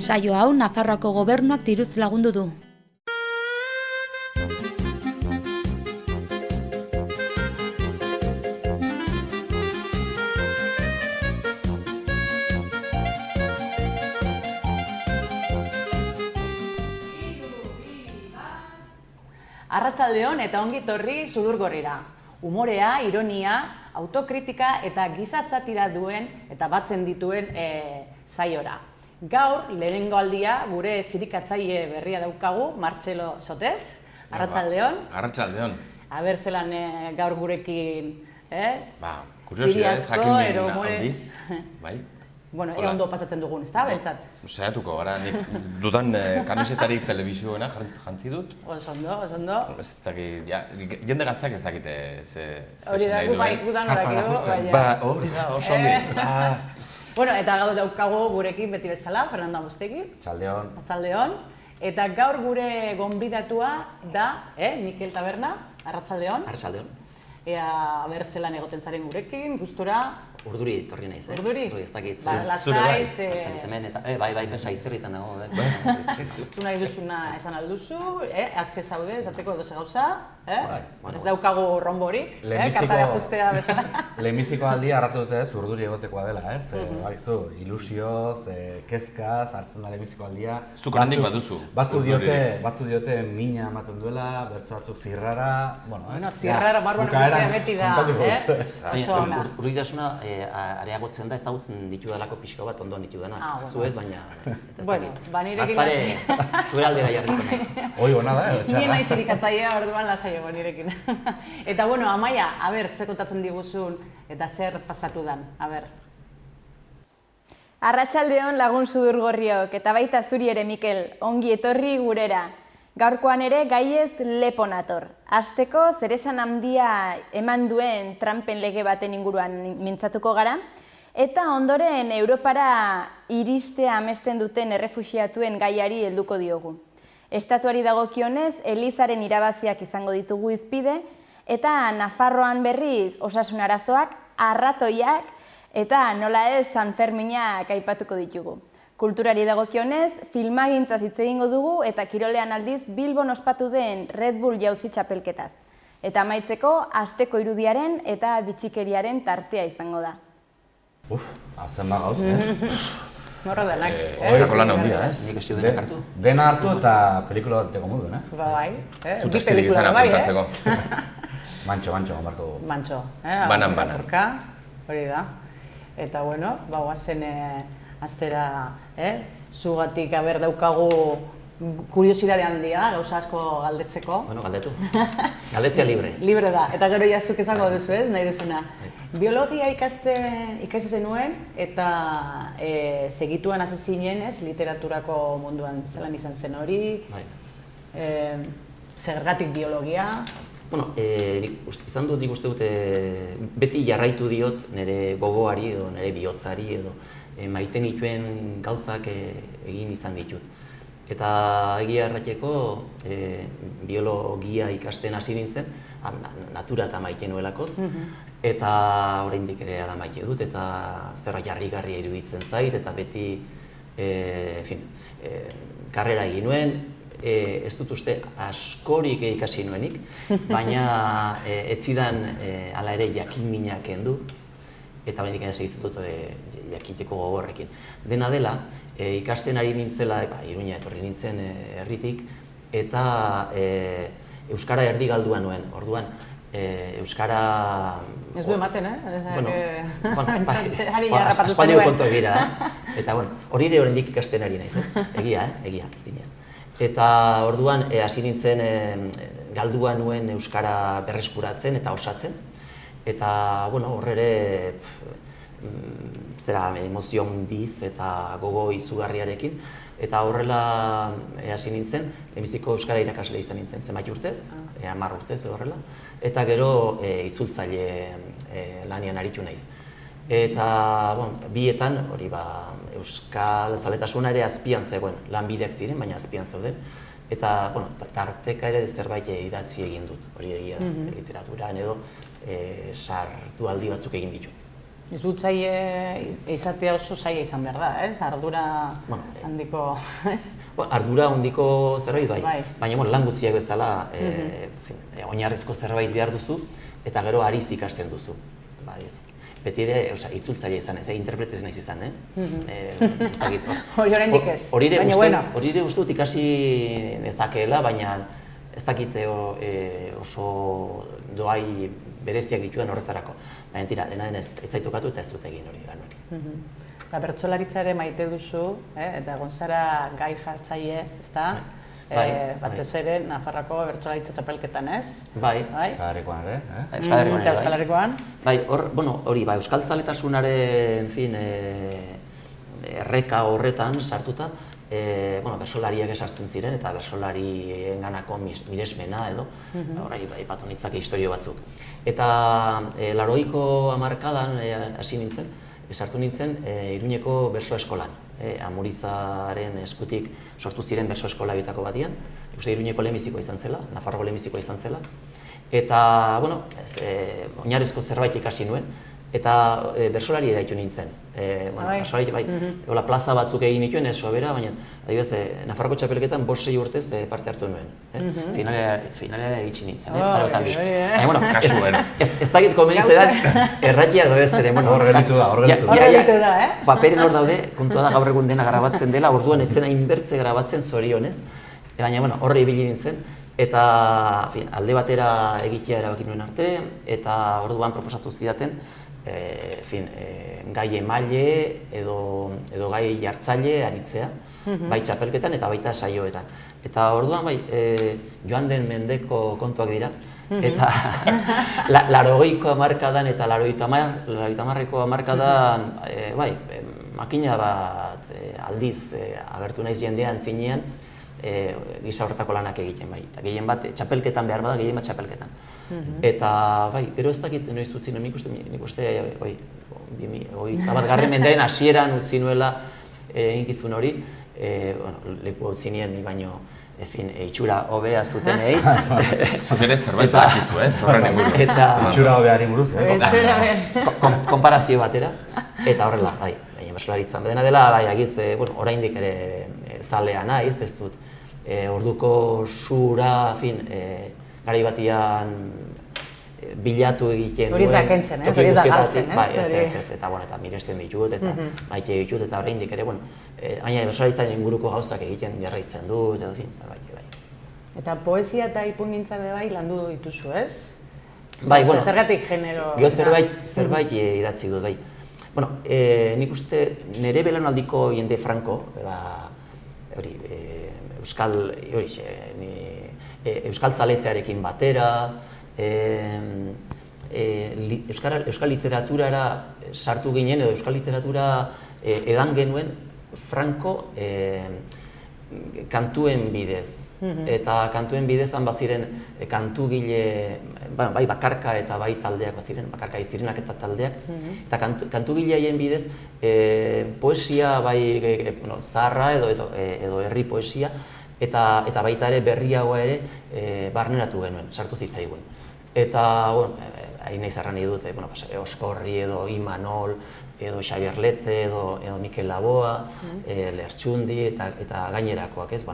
Saio hau Nafarroako gobernuak diruz lagundu du. Arratsaldeon eta ongi etorri Sudurgorrira. Humorea, ironia, autokritika eta giza satira duen eta batzen dituen saiora. Gaur, lehenengo aldia, gure zirikatzaile berria daukagu, Martxelo Sotez. Arratsaldeon. Arratsaldeon. Aber zelan gaur gurekin, kuriosidadez jakin aldiz, bai. Bueno, ondo pasatzen dugun, ezta, beltzat? Saiatuko gara, nik dudan kamisetarik telebizioena jantzi dut. Oso ondo. Ez dakit, jende gazteak ez dakite ze hori da, gupaik gudan horakidu. Hori da, oso ondi. Bueno, eta gaur daukagu gurekin beti bezala, Fernando Agustegi. Arratsaldeon. Eta gaur gure gonbidatua da, Mikel Taberna, arratsaldeon. Arratsaldeon. Ea aber zelan egoten zaren gurekin, gustura. Urduri etorri naiz, Urduri? Ez dakit. Lasai, hemen eta bai, pensa izerritan nago, Zu nahi duzuna esan alduzu, azke zaude, esateko edo gauza, ez daukagu romborik, kartara justea bezala. Lehenbiziko aldia harratu dute ez, urduri egotekoa dela, ez? Bakizu, ilusioz, kezkaz, hartzen da lehenbiziko aldia. Zuk handik baduzu. Batzu diote mina ematen duela, bertze batzuk zirrara, zirrara barruan egitzea beti da, Urritasuna areagotzen da ezagutzen ditudalako pixko bat ondoan ditudanak. Zu ez, baina... Bueno, nirekin... Azpare, zuera aldera jarriko naiz. Hoi hona da, Nien nahi zirikatzailea orduan lasaiago nirekin. Eta bueno, Amaia, zer kontatzen diguzun eta zer pasatu dan, Arratsaldeon lagun Sudurgorriok eta baita zuri ere Mikel, ongi etorri gurera. Gaurkoan ere gaiez lepo nator. Hasteko zeresan handia eman duen Trumpen lege baten inguruan mintzatuko gara, eta ondoren Europara iristea amesten duten errefuxiatuen gaiari helduko diogu. Estatuari dagokionez, Elizaren irabaziak izango ditugu hizpide, eta Nafarroan berriz osasun arazoak, arratoiak, eta nola ez Sanferminak aipatuko ditugu. Kulturari dagokionez, filmagintzaz hitz egingo dugu eta kirolean aldiz Bilbon ospatu den Red Bull jauzi txapelketaz. Eta amaitzeko, asteko irudiaren eta bitxikeriaren tartea izango da. Hazen gauz, Morro denak. Txerako lan handia, ez? Nik estiu denak hartu. Dena hartu eta pelikula bateko moduen, Bai, Zut estilik izan apuntatzeko. Mantxo, marko dugu. Mantxo, Banan. Hori da. Eta bueno, guazen aztera, zugatik daukagu kuriosidade handia, gauza asko galdetzeko. Bueno, galdetu. Galdetzea libre. Libre da, eta gero jazuk esango duzu ez, nahi duzuna. Biologia ikasi zenuen eta segituan hasi zinen ez, literaturako munduan zelan izan zen hori. Zergatik biologia. Bueno, izan dut nik uste dute beti jarraitu diot nire gogoari edo nire bihotzari edo maiten dituen gauzak egin izan ditut. Eta egia errateko biologia ikasten hasi nintzen, natura eta maite nuelakoz, eta oraindik ere ala maite dut, eta zerra jarrigarria iruditzen zait, eta beti karrera egin nuen, ez dut uste askorik ikasi nuenik, baina ez zidan hala ere jakin mina kendu, eta oraindik ere segitzen dut jakiteko gogorrekin. Dena dela, ikasten ari nintzela, Iruña etorri nintzen herritik, eta euskara erdi galdua nuen. Orduan, euskara... Ez du ematen, aspaldio kontu egira. Eta, hori ere oraindik ikasten ari naiz, egia, zinez. Eta orduan, hasi nintzen galdua nuen euskara berreskuratzen eta osatzen. Eta, horre ere, emozio handiz eta gogo izugarriarekin. Eta horrela hasi nintzen, lehenbiziko euskara irakasle izan nintzen zenbait urtez, 10 urtez edo horrela. Eta gero itzultzaile lanian aritu naiz. Eta bietan, hori euskal zaletasuna ere azpian zegoen, lanbideak ziren, baina azpian zeuden. Eta tarteka ere zerbait idatzi egin dut, hori egia da, literaturan edo sartu aldi batzuk egin ditut. Itzultzaile izatea oso zaila izan behar da, ez? Ardura handiko, ez? Ardura handiko zerbait Bai. baina lan guztiak bezala oinarrizko zerbait behar duzu eta gero ariz ikasten duzu. Beti ere, itzultzaile izan, ez interpretez naiz izan, ez dakit. Hori oraindik ez, baina bueno. Hori ere uste dut ikasi nezakeela, baina ez dakit oso doai bereziak dituen horretarako. Baina tira, dena denez, ez zaitokatu eta ez dut egin hori lan hori. Eta bertsolaritza ere maite duzu, eta egon zara gai jartzaile, ezta? Batez ere, Nafarroako bertsolaritza txapelketan, ez? Bai. Euskal Herrikoan ere, Euskal Herrikoan. Bai, hori, Euskal Zaletasunaren, erreka horretan sartuta, bersolariak esartzen ziren eta bersolaриenganako miresmena edo, aipatu nitzake istorio batzuk. Eta 80ko hamarkadan hasi nintzen, sartu nintzen Iruñeko berso eskolan. Amurizaren eskutik sortu ziren berso eskola bitako batian, Iruñeko lehenbizikoa izan zela, Nafarroko lehenbizikoa izan zela. Eta, oinarrizko zerbait ikasi nuen, eta bersolari eraitu nintzen. Plaza batzuk egin nituen, ez sobera, baina Nafarroko txapelketan 5-6 urtez parte hartu nuen. Finalera eritsi nintzen. Ez dakit komeni zedan, erratiak doa ez ere. Hor gelitu da, Paperen hor daude, kontua da gaur egun dena grabatzen dela, orduan etzen hainbertze grabatzen zorionez. Baina horre ibili nintzen. Eta alde batera egitea erabaki nuen arte, eta orduan proposatu zidaten gai emaile edo gai jartzaile aritzea, bai txapelketan eta baita saioetan. Eta orduan joan den mendeko kontuak dira, eta 80ko hamarkadan eta 80ko hamarkadan makina bat aldiz agertu naiz jendean zinean, gisa horretako lanak egiten eta gehien bat txapelketan behar bada, gehien bat txapelketan. Eta gero ez dakit noiz utzi nuen, nik uste 21. Mendearen hasieran utzi nuela eginkizun hori, leku utzi nien baino itxura hobea zutenei. Zuk ere zerbait badakizu, horren inguru. Itxura hobeari buruz, konparazio batera, eta horrela, baina bersolaritzan dena dela, agiz, oraindik ere zalea naiz, ez dut. Orduko sura, garai batian bilatu egiten duen. Hori da kentzen, hori da galtzen, ez? Eta miresten ditut, eta maite ditut, eta oraindik ere, baina bersolaritzaren inguruko gauzak egiten jarraitzen dut, edo zerbait. Eta poesia eta ipungintza bai landu dituzu, ez? Zergatik genero... Zerbait idatzi dut, bai. Nik uste nire belaunaldiko jende franko, euskal zaletzearekin batera, euskal literaturara sartu ginen edo euskal literatura edan genuen franko kantuen bidez. Eta kantuen bidezan baziren kantugile, bai bakarka eta bai taldeak baziren, bakarka izirenak eta taldeak. Eta kantugileaien bidez poesia, bai zaharra edo herri poesia, eta baita ere berriagoa ere barneratu genuen, sartu zitzaigun. Eta, hain nahi zarran dut, Oskorri edo Imanol, edo Xabier Lete, edo Mikel Laboa, Lertxundi eta gainerakoak, ez?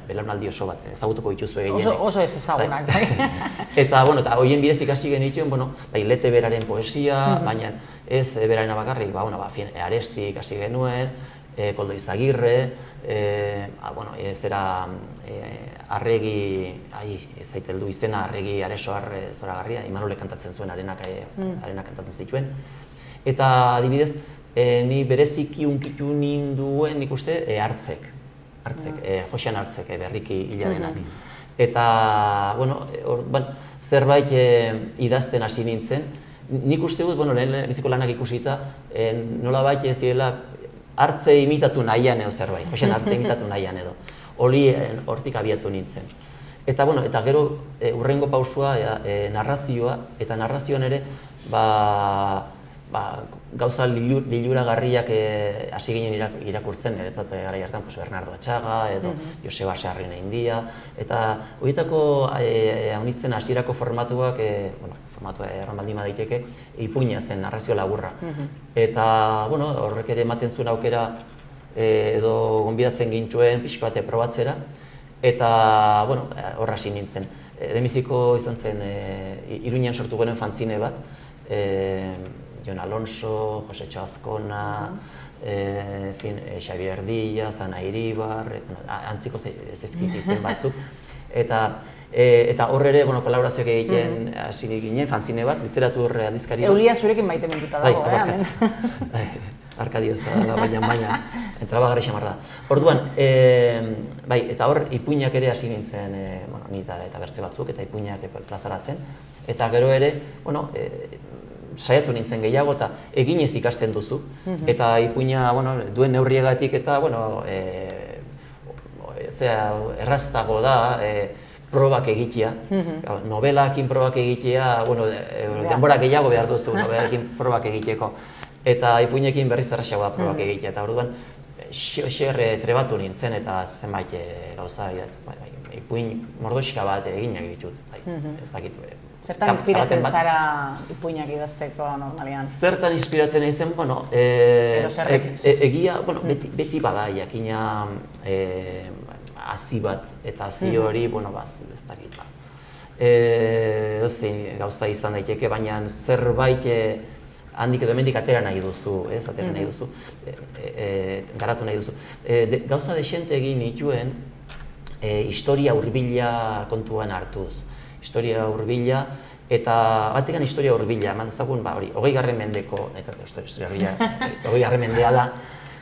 Belaunaldi oso bat, ezagutuko dituzu gehienek. Oso ez ezagunak, bai. Eta horien bidez ikasi genituen, Lete beraren poesia, baina ez berarena bakarrik, Aresti ikasi genuen, Koldo Izagirre, Arregi, zaiteldu izena, Arregi Aresoar zoragarria, Imanole kantatzen zuen, arena kantatzen zituen. Eta adibidez, ni bereziki unkitu ninduen nik uste Hartzek, Josean Hartzek berriki hila denak. Eta, zerbait idazten hasi nintzen, nik uste dut, lehenbiziko lanak ikusita, nolabait zirela Hartze imitatu nahian edo zerbait, Josean Hartze imitatu nahian edo. Hortik abiatu nintzen. Eta gero, hurrengo pausua, narrazioa, eta narrazioan ere, gauza liluragarriak hasi ginen irakurtzen, niretzat garai hartan Bernardo Atxaga edo Joseba Sarrina India, eta horietako haunitzen hasierako formatuak formatua erran baldin daiteke, ipuina zen, narrazio laburra. Eta, bueno, horrek ere ematen zuen aukera edo gonbidatzen gintuen pixko bate probatzera, eta, bueno, horra hasi nintzen. Lehenbiziko izan zen, Iruñean sortu genuen fanzine bat, Jon Alonso, Josetxo Azkona, Xabier Díaz, Ana Iribar, antziko ezkit izen batzuk. Eta hor ere, kolaborazioak egiten hasi ginen, fanzine bat, literatur aldizkari bat. Eulia zurekin maite mintuta dago, hemen. Arkadioz, baina, trabagarri xamar da. Orduan, bai, eta hor ipuinak ere hasi nintzen, ni eta bertze batzuk, eta ipuinak plazaratzen. Eta gero ere, saiatu nintzen gehiago eta eginez ikasten duzu. Eta ipuina duen neurriegatik eta, errazago da probak egitea. Nobelakin probak egitea, denbora gehiago behar duzu nobelakin probak egiteko. Eta ipuinekin berriz errazago da probak egitea. Eta orduan, xer trebatu nintzen eta zenbait gauza, ipuin mordoxika bat eginak ditut. Ez dakit. Zertan inspiratzen zara ipuinak idazteko normalian? Zertan inspiratzen naizen, egia, beti bada, jakina hazi bat, eta hazi hori, ez dakit. Edozein gauza izan daiteke, baina zerbait handik edo hemendik atera nahi duzu, garatu nahi duzu. Gauza desente egin nituen, historia hurbila kontuan hartuz. Historia hurbila, eta batekan historia hurbila, eman ezagun, 20. mendeko, historia hurbila, 20. mendea da,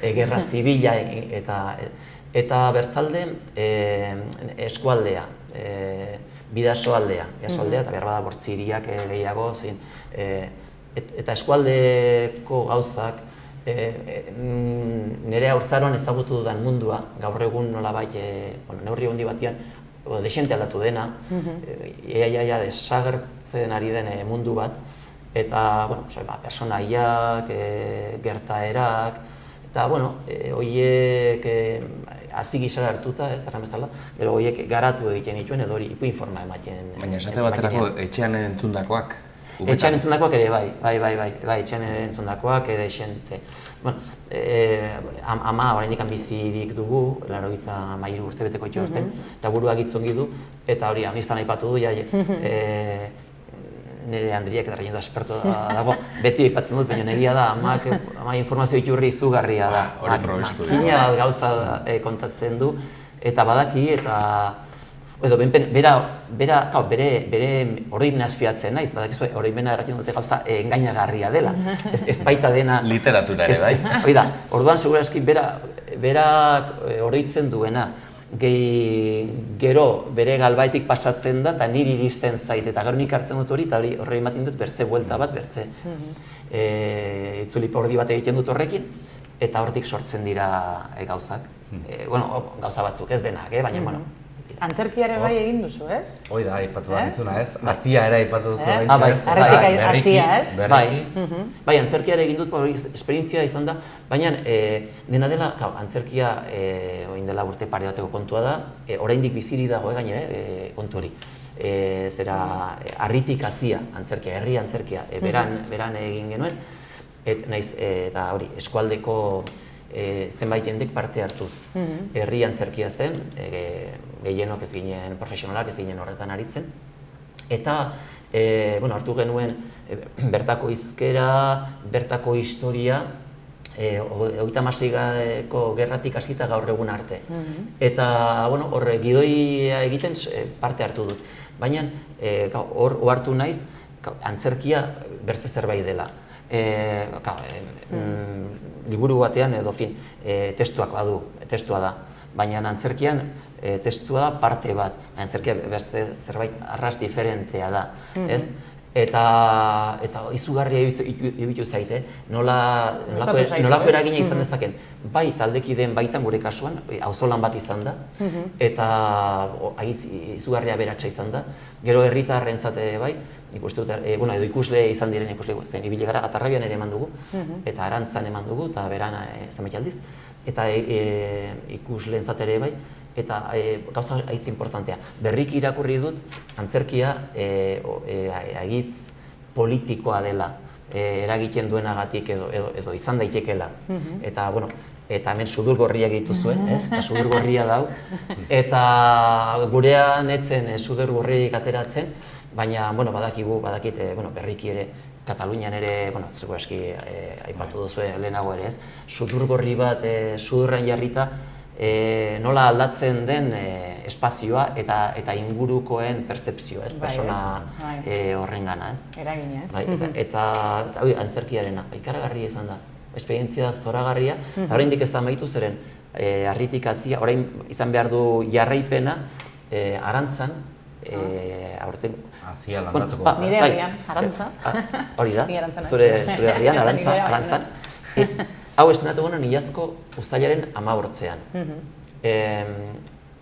gerra zibila, eta bertzalde eskualdea, bidasoaldea, eta behar bada bortziriak gehiago, eta eskualdeko gauzak, nire haurtzaroan ezagutu dudan mundua, gaur egun nolabait, neurri handi batean, desente aldatu dena, desagertzen ari den mundu bat, eta personaiak, gertaerak, eta horiek hazi gisara hartuta, erran bezala, gero horiek garatu egiten dituen edo hori ipuin forma ematen. Baina esate baterako etxean entzundakoak? Etxean entzundakoak ere, bai, etxean entzundakoak, desente. Ama oraindik bizirik dugu, 83 urte beteko itxo urten, eta buruak itzongi du, eta hori amnistan aipatu du, nire Andriak eta Reinado esperto dago, beti aipatzen dut, baina egia da, ama informazio iturri izugarria da. Hori probestu. Makina gauza kontatzen du, eta badaki, eta bere oroimenaz fiatzen naiz, badakizu oroimena erratzen dute gauza engainagarria dela, ez baita dena... Literatura ere, bai? Hoi da, orduan segurazki berak oroitzen duena, gero bere galbaitik pasatzen da eta niri iristen zait, eta gero nik hartzen dut hori, eta horre ematen dut bertze buelta bat, bertze itzuli pordi bat egiten dut horrekin, eta hortik sortzen dira gauzak. Gauza batzuk, ez denak, baina, Antzerkiare bai egin duzu, ez? Hoi da, aipatu behar dizuna, ez? Hazia ere aipatu duzu Arretik hazia, ez? Bai, antzerkiare egin dut, esperientzia izan da, baina dena dela, antzerkia orain dela urte pare bateko kontua da, oraindik biziri dago gainera kontu hori. Zera, harritik hazia antzerkia, herri antzerkia, beran egin genuen, eta hori, eskualdeko zenbait jendek parte hartuz. Herri antzerkia zen, gehienok ez ginen profesionalak, ez ginen horretan aritzen. Eta hartu genuen bertako hizkera, bertako historia, 36ko gerratik hasita gaur egun arte. Eta horre gidoia egiten parte hartu dut. Baina hor hartu naiz, antzerkia bertze zerbait dela. Liburu batean edo testuak badu, testua da, baina antzerkian testua da parte bat, antzerkia zerbait arras diferentea da, ez? Eta izugarria iruditu zaite, nolako eragina izan dezaken, bai taldekideen baitan gure kasuan, auzolan bat izan da, eta izugarria beratsa izan da, gero herritarrentzat ere bai, edo ikusle izan diren ikusle, ibile gara Gatarrabian ere eman dugu, eta Arantzan eman dugu, eta beran zenbait aldiz, eta ikusleentzat ere bai, eta gauza haitz importantea. Berriki irakurri dut antzerkia politikoa dela eragiten duenagatik edo izan daitekeela. Eta, bueno, eta hemen sudurgorriak dituzue, ez? Eta sudurgorria dau. Eta gurean etzen sudurgorriak ateratzen, baina, bueno, badakit, berriki ere, Katalunian ere, bueno, zego eski aipatu duzu lehenago ere, ez? Sudurgorri bat sudurran jarrita, nola aldatzen den espazioa eta ingurukoen pertzepzioa, ez? Persona horrengana, ez? Eragina, ez? Eta antzerkiarena, ikaragarria izan da. Esperientzia zoragarria, eta oraindik ez da amaitu zeren, harritik hasia, orain izan behar du jarraipena, Arantzan, aurten... Hasia landatuko. Nire herrian, Arantza. Hori da, Ni Arantzan zure herrian, Arantzan. Hau estrenatu gona Iazko uztailaren 15ean.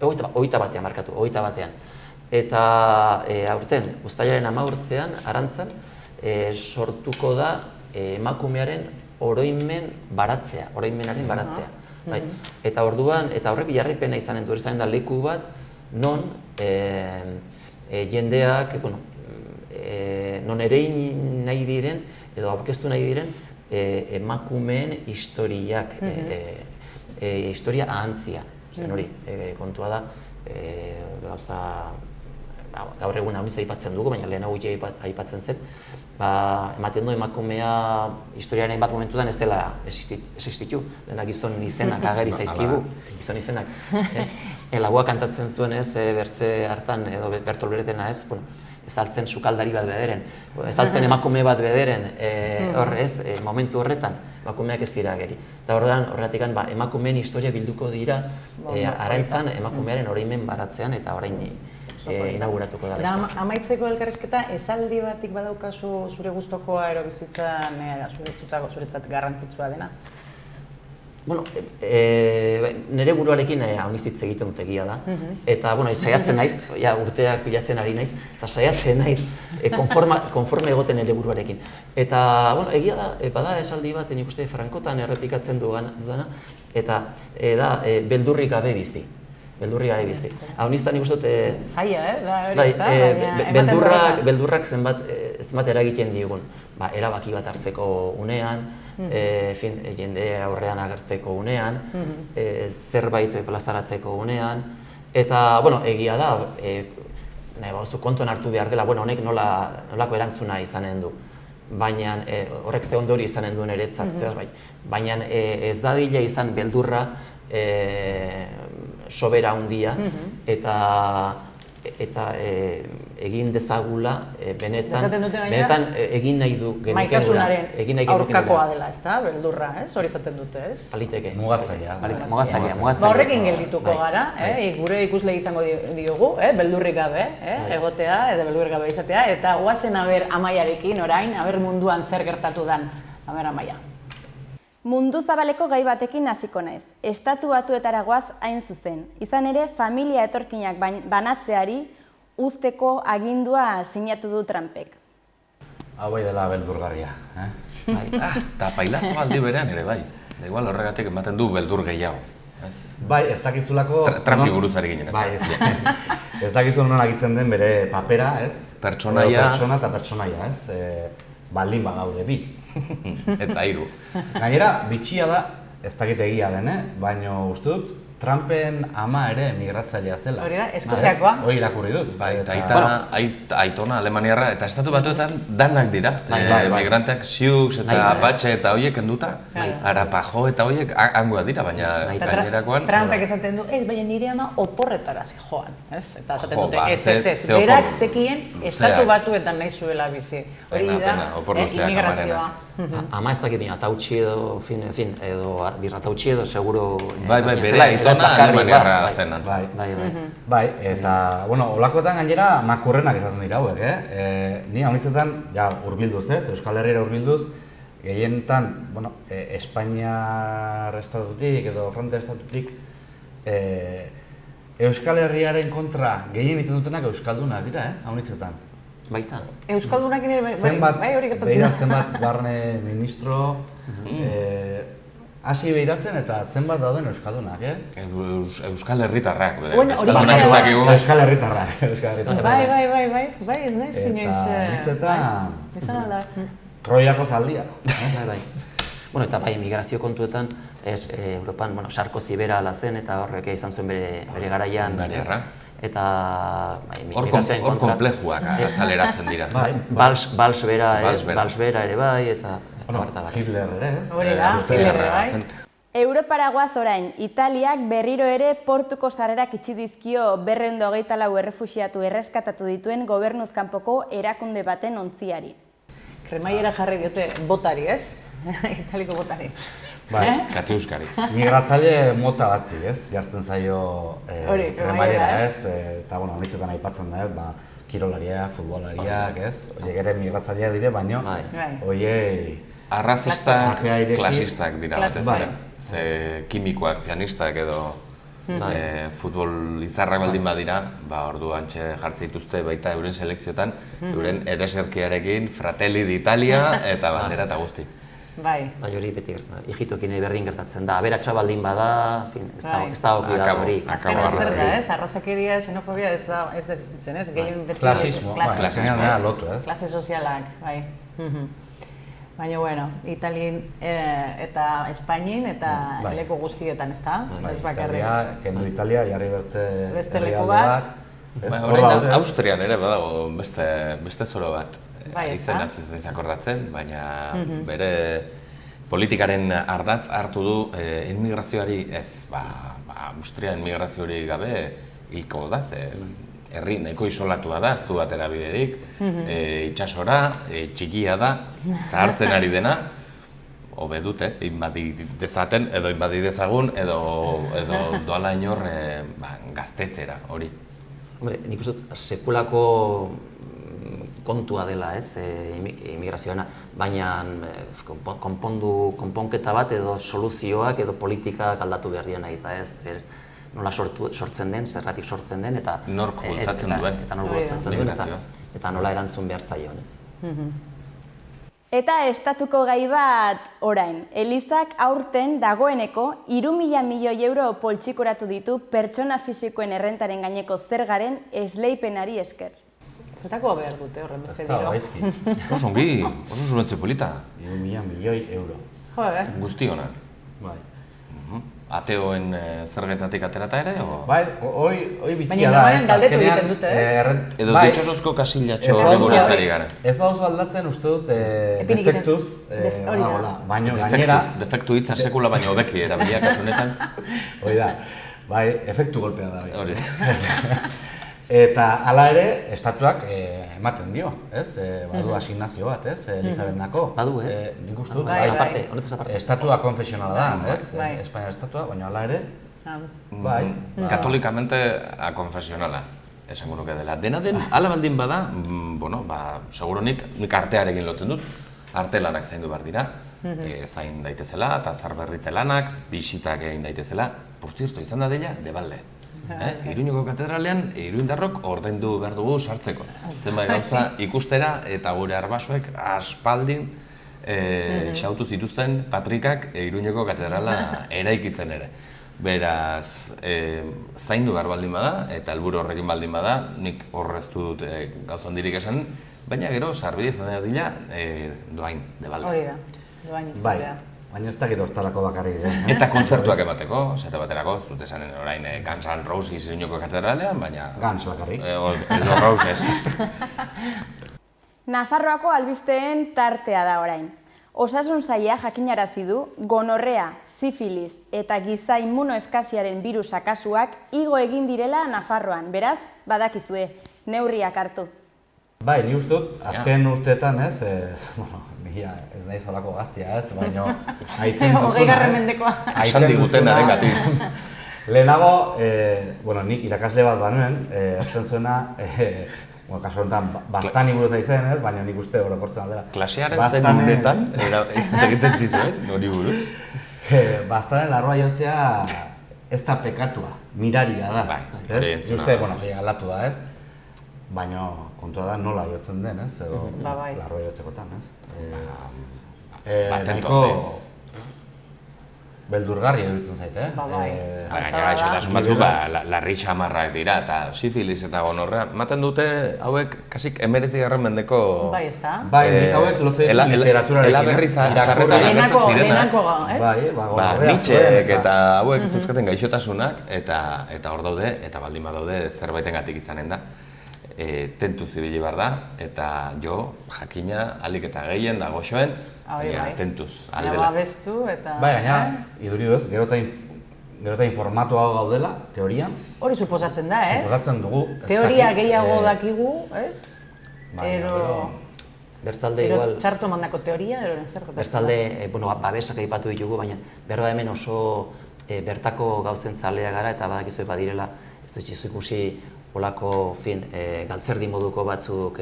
21 batean. Eta aurten, uztailaren 15ean, Arantzan, sortuko da emakumearen oroimenaren baratzea. Eta orduan, eta horrek jarraipena izanen du, izanen da leku bat, non jendeak, non erein nahi diren, edo aurkeztu nahi diren, emakumeen historiak, historia ahantzia. Hori, kontua da, gauza, gaur egun hau aipatzen dugu, baina lehenago aipatzen zen, ematen du emakumea historiaren bat momentutan ez dela existitu, dena gizon izenak ageri zaizkigu, gizon izenak. Lagua kantatzen zuen ez, bertze hartan, edo Bertol Breretena ez, ez altzen sukaldari bat bederen, ez altzen emakume bat bederen, momentu horretan, emakumeak ez dira ageri. Eta horretik emakumeen historia bilduko dira Arantzan emakumearen oroimen baratzean eta orain inauguratuko da. Amaitzeko elkarrizketa, esaldi batik badaukazu zure gustokoa ero bizitzan zuretzat garrantzitsua dena? Bueno, nire buruarekin haunizitz egiten dut egia da. Eta, saiatzen naiz, urteak bilatzen ari naiz, eta saiatzen naiz konforme egoten nire buruarekin. Eta, egia da, bada esaldi bat, nik uste frankotan errepikatzen dudana, eta da, beldurrik gabe bizi. Hau nizta nik uste dut... Zaila, hori ez da? Beldurrak zenbat eragiten digun. Erabaki bat hartzeko unean, jende aurrean agertzeko unean, zerbait plazaratzeko unean, eta, egia da, kontuan hartu behar dela, honek nolako erantzuna izanen du. Baina, horrek ze ondori izanen duen eretzat zerbait. Baina ez dadila izan beldurra sobera handia eta egin dezagula benetan egin nahi du genuken maitasunaren aurkakoa dela, ez da? Beldurra, ez? Hori izaten dute, ez? Aliteke. Mugatzailea. Horrekin geldituko gara, gure ikusle izango diogu, beldurrik gabe, egotea, edo beldurrik gabe izatea, eta goazen aber Amaiarekin orain, aber munduan zer gertatu dan, aber Amaia. Mundu zabaleko gai batekin hasiko naiz. Estatu Batuetara goaz hain zuzen. Izan ere, familia etorkinak banatzeari uzteko agindua sinatu du Trumpek. Hau bai dela beldurgarria. Eta pailazo aldi berean ere bai. Igual horregatik ematen du beldur gehiago. Bai, ez dakizulako... Trumpi buruzari ginen, ez da? Ez dakizu non agitzen den bere papera, ez? Pertsonaia. Pertsona eta pertsonaia, ez? Baldin badaude bi. Eta hiru. Gainera, bitxia da, ez dakit egia den, baina uste dut, Trumpen ama ere migratzailea zela. Hori da, Eskoziakoa. Hori irakurri dut. Eta aitona Alemaniarra, eta Estatu Batuetan danak dira. Migranteak Sioux eta Apache eta horiek enduta, Arapaho eta horiek hangoa dira, baina gainerakoan... Trumpek esaten du, ez, baina nire ama oporretara zijoan, ez? Eta esaten dute, ez, berak zekien Estatu Batuetan nahi zuela bizi. Hori da, immigrazioa. Ama ez dakit bina, tautxi edo, edo birratautxi edo, seguro... Bai, bere aitona Alemaniarra zenan. Bai, eta, olakoetan gainera makurrenak esaten dira hauek, Ni haunitzetan, hurbilduz ez, Euskal Herriera hurbilduz, gehienetan, Espainiar estatutik edo Frantzia estatutik, Euskal Herriaren kontra gehien egiten dutenak Euskaldunak dira, haunitzetan. Baita. Euskaldunak ere bai hori gertatzen da. Zenbat barne ministro, hasi behiratzen eta zenbat dauden Euskaldunak, Euskal Herritarrak. Euskal Herritarrak. Bai, ez nahi, zinioiz... Eta Izan alda. Troiako zaldia. Bai. Bueno, eta bai, migrazio kontuetan, Europan, Sarkozy bera ala zen, eta horrek izan zuen bere garaian. Eta hor konplejuak azaleratzen dira. Bals bera ere bai, eta... Hitler ere, ez? Hori da, Hitler ere bai. Europara goaz orain, Italiak berriro ere portuko sarrerak itxi dizkio 224 errefuxiatu erreskatatu dituen gobernuz kanpoko erakunde baten ontziari. Kremaiera jarri diote botari, ez? Italiko botari. Katiuskari. Migratzaile mota bati, ez? Jartzen zaio kremaiera, ez? Eta, honitzetan aipatzen da, kirolariak, futbolariak, ez? Horiek ere migratzaileak dire, baino, horiei... Arrazistak, klasistak dira batez ere. Ze kimikoak, pianistak edo futbol izarrak baldin badira, orduan jartzen dituzte baita euren selekzioetan, euren ereserkiarekin, Fratelli d'Italia eta bandera eta guzti. Bai. Bai, hori beti gertzen da. Ijitokin berdin gertatzen da. Aberatsa baldin bada, ez da oki da hori. Azken zer da, ez? Arrazakeria, xenofobia ez desistitzen, ez? Klasismo, lotu, ez? Klase sozialak, bai. Baina, bueno, Italien eta Espainin eta leku guztietan, ez da? Ez bakarrik. Kendu Italia, jarri beste leku bat. Horrein, Austrian ere badago beste zoro bat. Izenaz ez naiz akordatzen, baina bere politikaren ardatz hartu du inmigrazioari ez, Austrian inmigrazioari gabe hilko da, ze herri nahiko isolatua da, ez du batera biderik, itsasora, txikia da, zahartzen ari dena, hobe dute, inbadi dezaten edo inbadi dezagun edo doala inor gaztetzera, hori. Hombre, nik uste dut sekulako kontua dela, ez, immigrazioana, baina konponketa bat edo soluzioak edo politikak aldatu behar dira nahi, eta ez, nola sortzen den, zergatik sortzen den, eta nork bultzatzen duen, eta nola erantzun behar zaion, ez. Eta estatuko gai bat orain, Elizak aurten dagoeneko 3.000 milioi euro poltsikoratu ditu pertsona fisikoen errentaren gaineko zergaren esleipenari esker. Zertako behar dute horren beste diro? Ez da, gaizki. Oso ongi, oso zubentzio polita. 3.000 milioi euro. Guzti honan. Bai. Ateoen zergetatik aterata ere, o? Bai, hoi bitxia da, ez? Baina galdetu egiten dute, ez? Edo ditxosozko kasillatxo buruzari gara. Ez bauzu aldatzen uste dut defektuz, baina gainera... Defektu hitza sekula baina hobeki erabiliak kasunetan. Hori da, bai, efektu golpea da. Hori. Eta hala ere, estatuak ematen dio, ez? Badu asignazio bat, ez? Elizabetnako. Badu, ez? Nik uste dut, honetaz aparte. Estatua konfesionala da, ez? Espainiar estatua, baina hala ere, bai. Katolikamente akonfesionala, esango nuke dela. Dena den, hala baldin bada, seguro nik artearekin lotzen dut, artelanak zaindu behar dira, zain daitezela eta zarberritze lanak, bisitak egin daitezela, por cierto, izan da dela, Debalde. Iruñeko katedralean, iruindarrok ordaindu behar dugu sartzeko. Zenbait gauza ikustera eta gure arbasoek aspaldin xautu zituzten patrikak Iruñeko katedrala eraikitzen ere. Beraz, zaindu behar baldin bada eta helburu horrekin baldin bada, nik horrez dut gauza handirik esan, baina gero sarbide izan dira doain, Debalde. Hori da, doain izatea. Baina ez dakit hortalako bakarrik den. Eta kontzertuak emateko, zate baterako, ez dut esanen orain Guns N' Roses Iruñeko katedralean, baina... Guns bakarrik. Edo Roses. Nafarroako albisteen tartea da orain. Osasun saila jakinarazi du gonorrea, sifilis eta giza immunoeskasiaren birusa kasuak igo egin direla Nafarroan. Beraz, badakizue, neurriak hartu. Bai, ni uste dut, azken urteetan, ez, ez nahi zolako gaztia, ez, baina haitzen duzuna, ez? Esan diguten arengatik. Lehenago, nik irakasle bat banuen, erten zuena, kasu honetan, Bastani buruz aizen, ez, baina nik uste orokortzen aldera. Klasearen zen unetan, egiten zizu, ez, nori buruz? Bastanen larroa jotzea ez da pekatua, miraria da, ez? Ni uste, aldatu da, ez? Baina kontua da nola jotzen den, ez? Edo larroa jotzekotan, ez? Batento, beldurgarri edutzen zait, Bai. Baina gaixotasun batzuk larri txamarrak dira, eta sifilis eta gonorrea. Maten dute hauek kasik 19. mendeko... Bai, ez da? Bai, nik hauek lotzen ditu literaturarekin. Elaberri zarretan Lehenako zirenak. ez? Bai, Nietzschek eta hauek zuzkaten gaixotasunak, eta hor daude, eta baldin badaude zerbaitengatik izanen da. Tentuz ibili behar da, eta jo, jakina, alik eta gehien da goxoen, tentuz aldela. Babestu eta... Bai, gaina, iduri duz, gero eta informatua gaudela, teorian. Hori suposatzen da, ez? Suposatzen dugu. Teoria gehiago dakigu, ez? Gero... Bertzalde igual... Txarto mandako teoria, ero zer? Bertzalde, babesak aipatu ditugu, baina berda hemen oso bertako gauzen zalea gara, eta badakizu badirela, ez dut ikusi olako galtzerdi moduko batzuk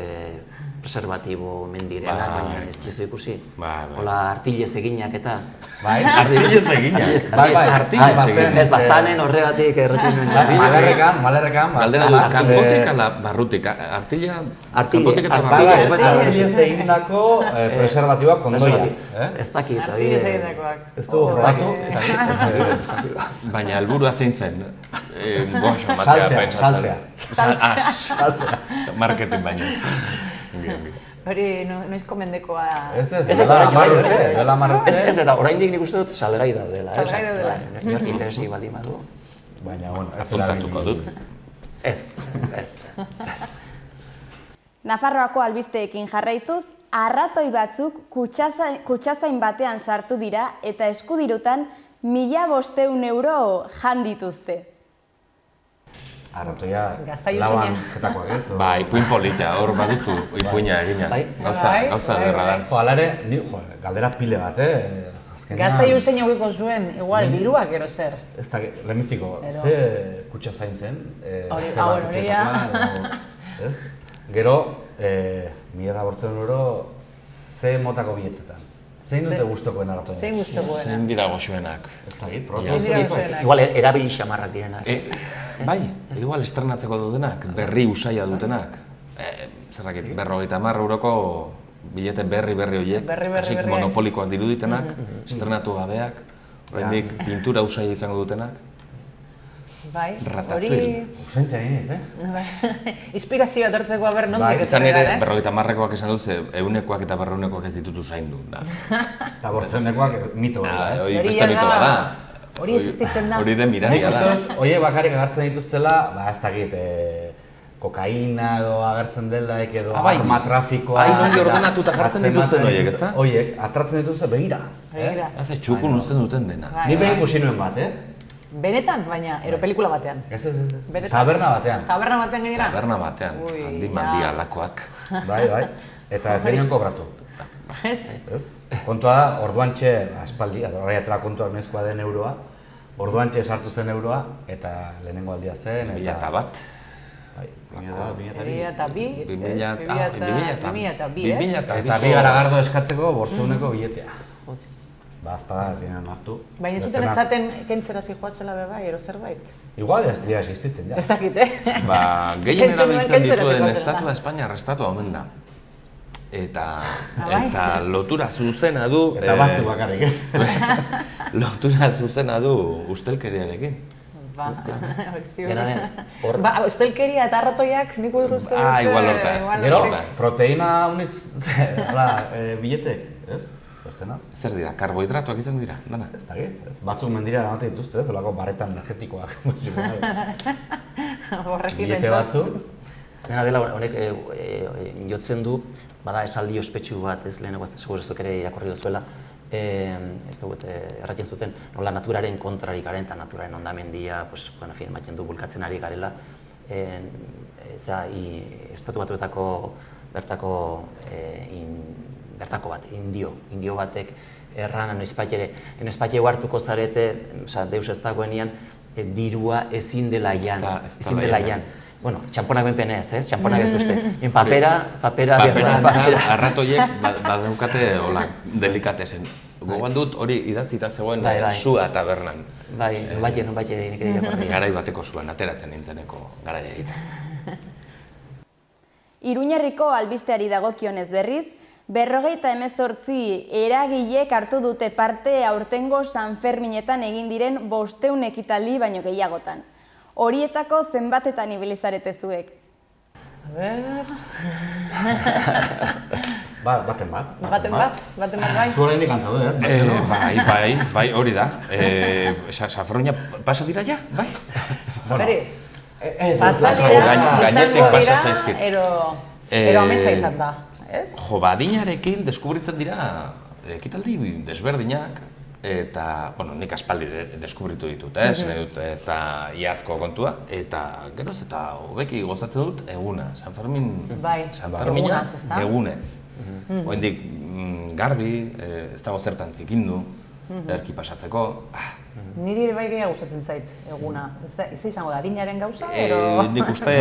preservatibo mendirenak, baina ez dut ikusi. Ola artilez eginak eta... Bai, artilez eginak? Artilez eginak. Ez, bastanen horregatik erretin nuen. Malerrekan, galdera du, kanpotik ala barrutik? Artila, kanpotik eta barrutik? Artilez egindako preservatiboak kondoia. Ez dakit, Artilez egindakoak. Ez du frogatu? Baina helburua zein zen? Goxo matea pentsatzen. Saltzea. Marketing baino. Hori, noizko mendekoa... Ez, dela marrute. Ez, eta oraindik nik uste dut salgai daudela. Salgai daudela. Nork interesik baldin badu. Baina, bueno, ez Apuntatuko dut. Ez. Nafarroako albisteekin jarraituz, arratoi batzuk kutxazain batean sartu dira eta eskudirutan 1.500 euro jan dituzte. Arratoia Gaztailu lauan zinen. jetakoak ez? Ba, ipuin polita, hor baduzu ipuina egina. Gauza derra da. Jo, alare, galdera pile bat, Gaztailu zein haueko zuen, igual, diruak gero zer. Ez da, lehenbiziko, ze kutxa zain zen? Ez? Gero, 1.500 euro, ze motako biletetan? Zein dute guztokoen arratoia? Zein guztokoena? Zein dira goxoenak? Ez da, Zein dira goxoenak? Igual, erabili xamarrak direnak. Bai, igual estrenatzeko dutenak, berri usaila dutenak. Zerrakit, 50 euroko bilete berri horiek, kasik monopolikoak diruditenak, estrenatu gabeak, oraindik pintura usaila izango dutenak. Bai, Ratatouille. Usaintzea iniz, Inspirazioa etortzeko aber nondik Izan ere, 50 esan dut, 100koak eta 200koak ez ditut usaindu. Eta bortzenekoak mito bat, Hori beste mito bat da. Hori existitzen da. Hori den Nik miraria uste da. dut, oie bakarrik agertzen dituztela, ez dakit, kokaina edo agertzen delaik edo arma trafikoa... Nongi ordenatuta jartzen dituzten horiek, ezta? Horiek, atratzen dituzte begira. Haze txukun uzten duten dena. Ni behin ikusi nuen bat, Benetan, baina, pelikula batean. Ez. Taberna batean. Taberna batean gainera? Taberna batean, handi alakoak. Bai. Eta ez genion kobratu. Ez? Kontua da, orduantxe, aspaldi, horri atela kontua nahizkoa den euroa, orduantxe sartu zen euroa, eta lehenengo aldia zen, eta... 2001. Bai, 2002, eta bi garagardo eskatzeko bortzeuneko biletea. Ba, azpada zinean hartu. Baina zuten esaten kentzera zijoazela beba, ero zerbait? Igual ez dira existitzen, ja. Ez dakit, Ba, gehien erabiltzen dituen estatua Espainiar estatua omen da. Eta lotura zuzena du... Eta batzuk bakarrik, ez? Lotura zuzena du ustelkeriarekin. Ustelkeria eta arratoiak nik uste... Igual hortaz. Gero, proteína unitz, biletek, ez? Zer dira, karbohidratuak izango dira, dana? Ez dakit, batzuk mendira eramaten dituzte, ez? Olako baretan energetikoak. Bilete batzuk. Dena dela honek jotzen du, bada esaldi ospetsu bat, ez lehenengo segurezok ere irakurri duzuela, ez dugut erratzen zuten, nola naturaren kontrarik garen eta naturaren ondamendia, ematen du bulkatzen ari garela, estatu batuetako bertako bat, indio batek erran noizpait hartuko zarete, deus ez dagoenean, dirua ezin dela jan. Bueno, txamponak benpen ez, txamponak ez uste. Papera... Arratoiek badaukate delikatesen. Gogoan dut hori idatzita zegoen sua tabernan. Bai, nonbait ere irakurri. Garai bateko zuan, ateratzen nintzeneko garaia egiten. Iruñerriko albisteari dagokionez berriz, 48 eragilek hartu dute parte aurtengo San Ferminetan egin diren 500 ekitaldi baino gehiagotan. Horietako zenbatetan ibili zarete zuek? A ber... Baten bat. Baten bat, bai. Zu oraindik antzaude, ez? Bai, hori da. San Fermina pasa dira ja, bai? Gainetik pasa zaizkit. Ero ametsa izan da, ez? Jo, adinarekin deskubritzen dira ekitaldi desberdinak, eta, bueno, nik aspaldi deskubritu ditut, ez da iazko kontua, eta geroz eta hobeki gozatzen dut eguna, San Fermina egunez. Oendik garbi, ez dago zertan zikindu, erki pasatzeko. Niri ere bai gehiago gustatzen zait eguna. Ez izango da, adinaren gauza, Nik uste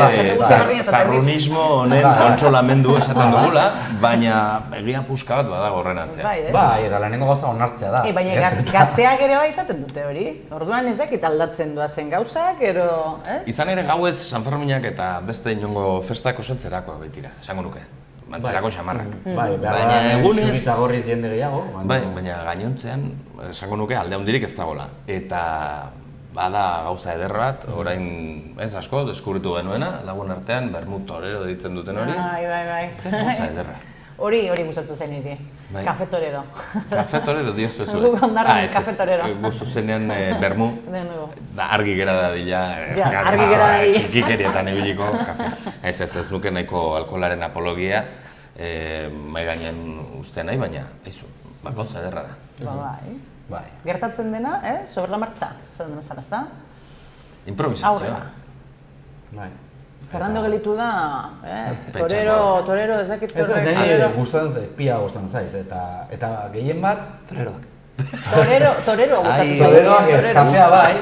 zarrunismo honen kontsolamendu esaten dugula, baina egia puska bat badago horren atzean. Bai, eta lehenengo gauza onartzea da. Baina gazteak ere bai izaten dute hori. Orduan ez dakit aldatzen doazen gauzak, ero... Izan ere gauez San Ferminak eta beste inongo festak osatzerakoa baitira, esango nuke. Mantzerako xamarrak. Baina egunez... Xurita gorriz jende gehiago. Baina gainontzean, esango nuke alde handirik ez dagoela. Eta bada gauza eder bat, orain ez asko, deskubritu genuena, lagun artean, bermut torero deitzen duten hori. Bai. Zer gauza ederra. Hori gustatzen zen niri. Kafe torero. Kafe torero, diozu ez Guk ondarren kafe torero. Guzu zenean bermu, argi gera dadila, txikikerietan ebiliko kafe. Ez nuke nahiko alkoholaren apologia, mai gainean uste nahi, baina gauza ederra da. Bai. Gertatzen dena, sobre la marcha, zaten dena zara, ez da? Improvisazioa. Fernando gelitu da, torero, ez dakit torero. Nire gustatzen zait, pia gustatzen zait, eta gehien bat... Toreroak. Torero gustatzen zait. Toreroak ez, kafea bai,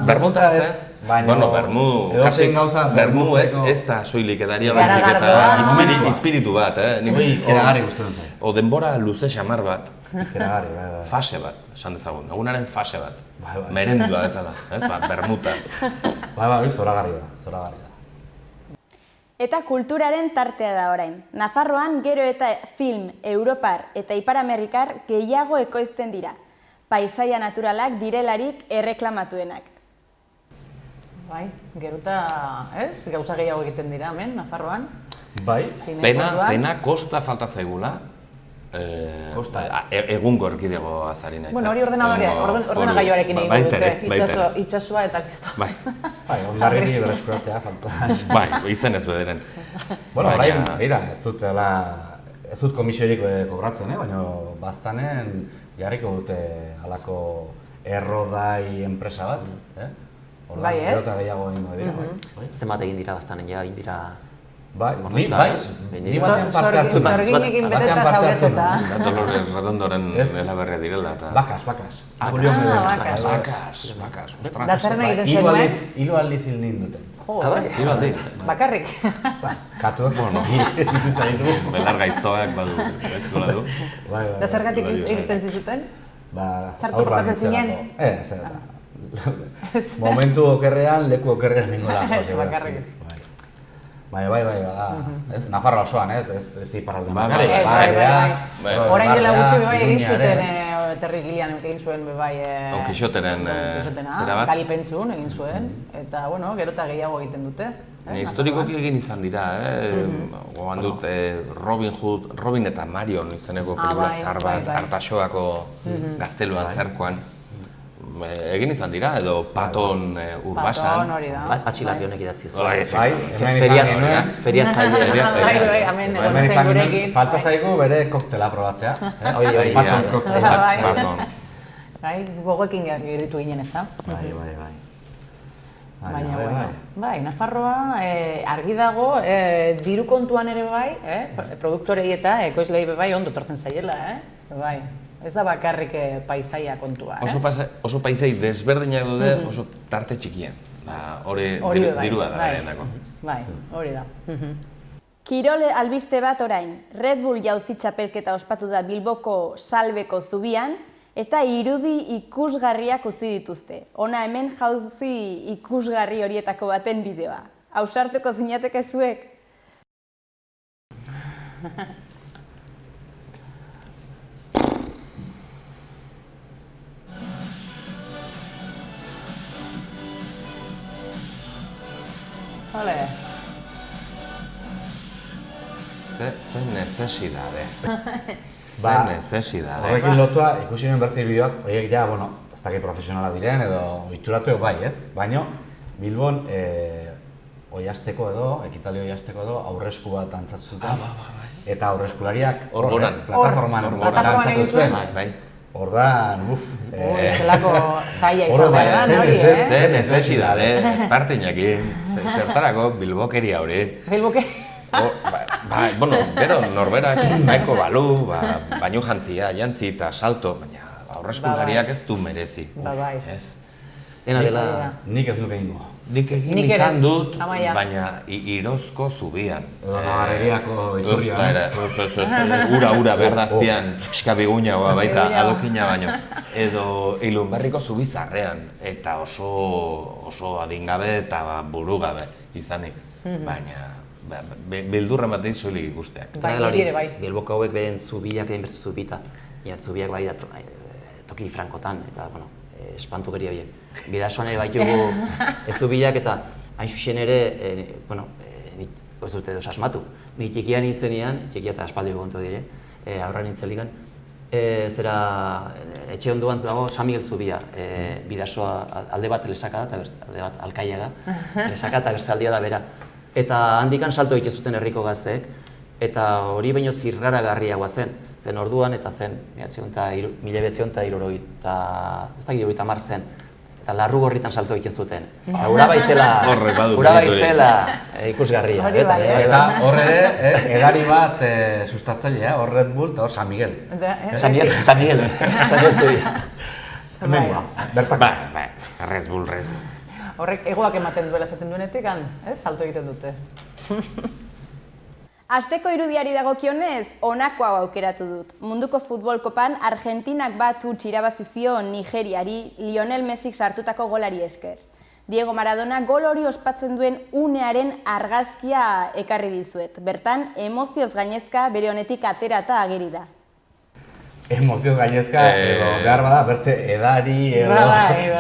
bermuta ez. Bueno, bermu ez da soilik edaria baizik eta espiritu bat, Ikeragarri gustatzen zait. O denbora luze xamar bat. Ikeragarri, bai. Fase bat, esan dezagun, egunaren fase bat. Merendua bezala, ez bat, bermuta. Bai, zoragarri da. Eta kulturaren tartea da orain. Nafarroan gero eta film, europar eta ipar-amerikar gehiago ekoizten dira. Paisaia naturalak direlarik erreklamatuenak. Bai, gero eta, gauza gehiago egiten dira, hemen, Nafarroan. Bai. Pena kosta falta zaigula. Egungo erkidego azari naiz. Bueno, hori ordenagailuarekin egin dute, itxasua eta listo. Bai, ondarriri berreskuratzea falta. Bai, izen ez bederen. Bueno, orain, ez dut komisiorik kobratzen, baina baztanen jarriko dute halako errodai enpresa bat. Bai, ez? Gero eta gehiago egingo dira. Zenbat egin dira baztanen, ja, egin dira... Bai, ni Zorginekin beteta zaudeteta. Dolores Redondoren elaberria direla. Bakas. Bakas. Da zerren egiten zenuen? Hiru aldiz hil ninduten. Hiru aldiz? Bakarrik? Katuak bizitza ditu. Belar gaiztoak badu, eskola du. Da zergatik hiltzen zizuten? Txartu Aurra portatzen zinen? Momentu okerrean, leku okerrean ningola. Ez bakarrik. Bai, Nafarroa osoan, ez iparraldean. Bai. Orain dela gutxi bebai egin zuten, Terri Gilian egin zuen bebai... Onkixoteren zera bat. Galipentzun egin zuen, eta, bueno, gero eta gehiago egiten dute. Historikoki egin izan dira, gogoan dut Robin eta Marion izeneko pelikula zahar bat, Artaxoako gazteluan zerkoan. Egin izan dira, edo Paton Urbasan. Paton hori da. Patxilapionek idatzi zuen. Feriatzaile. Hemen izan gurekin. Falta zaigu bere koktela probatzea. Paton koktela. Paton. Gogoekin geritu ginen ez da. Bai, Nafarroa argi dago, diru kontuan ere bai, produktorei eta ekoizlei bai ondo tortzen zaiela, bai. Ez da bakarrik paisaia kontua, Oso paisai desberdinak daude, oso tarte txikian. Hori dirua da berenako. Bai, hori da. Kirol albiste bat orain. Red Bull jauzi txapelketa ospatu da Bilboko Salbeko zubian, eta irudi ikusgarriak utzi dituzte. Hona hemen jauzi ikusgarri horietako baten bideoa. Ausartuko zinateke zuek? Ole. Ze necesidade. Ze Ba, necesidade. Horrekin lotua, ikusi nuen bertzi bideoak, horiek ja, bueno, ez dakit profesionala diren edo ohituratuek bai, ez? Baina, Bilbon, oiasteko edo, ekitali oiasteko edo, aurresku bat antzatu zuten. Eta aurreskulariak Orgonan. plataforman antzatu zuen. Bai. Ordan, Zelako zaila izan behar da, hori, Ze necesidade, espartinakin, zertarako bilbokeria hori. Bilbokeria. Bueno, gero norberak nahiko balu, bainu jantzia, jantzi eta salto, baina aurreskulariak ez du merezi. Bai. Dena dela... Nik ez nuke ingo. Nik egin Nik izan ere, dut, Amaia. baina Irozko zubian. Edo Navarreriako iturria. Ura berdazpian, pixka bigunagoa baita adokina baino. Edo Ilunberriko zubizarrean, eta oso adingabe eta burugabe izanik. Baina, bildurra ematen soilik ikusteak. Bai, nik ere bai. Bilboko hauek beren zubiak egin bertzen zubita. Zubiak bai toki frankotan, eta, bueno, espantukeria horiek. Bidasoan ere baitugu zubiak eta hain zuzen ere, bueno, nik ez dute edo asmatu. Nik txikia nintzenean, txikia eta aspaldiko kontu dire, aurra nintzelikan, zera etxe onduan dago San Miguel zubia, bidasoa alde bat lesaka da, eta alde bat alkaiaga, lesaka eta beste aldia da bera. Eta handikan salto egiten zuten herriko gazteek, eta hori baino zirraragarriagoa zen orduan eta zen 1970 zen, eta larru gorritan salto egiten zuten. Ura baizela ikusgarria. Eta hor ere, edari bat sustatzailea, hor Red Bull eta hor San Miguel. San Miguel zubia. Hemengoa, bertako. Bai, Red Bull. Horrek egoak ematen duela esaten duenetik, salto egiten dute. Asteko irudiari dagokionez, honako hau aukeratu dut. Munduko futbol kopan Argentinak bat huts irabazi zion Nigeriari Lionel Messik sartutako golari esker. Diego Maradona gol hori ospatzen duen unearen argazkia ekarri dizuet. Bertan, emozioz gainezka bere honetik aterata ageri da. Emozioz gainezka, edo behar bada, bertze edari edo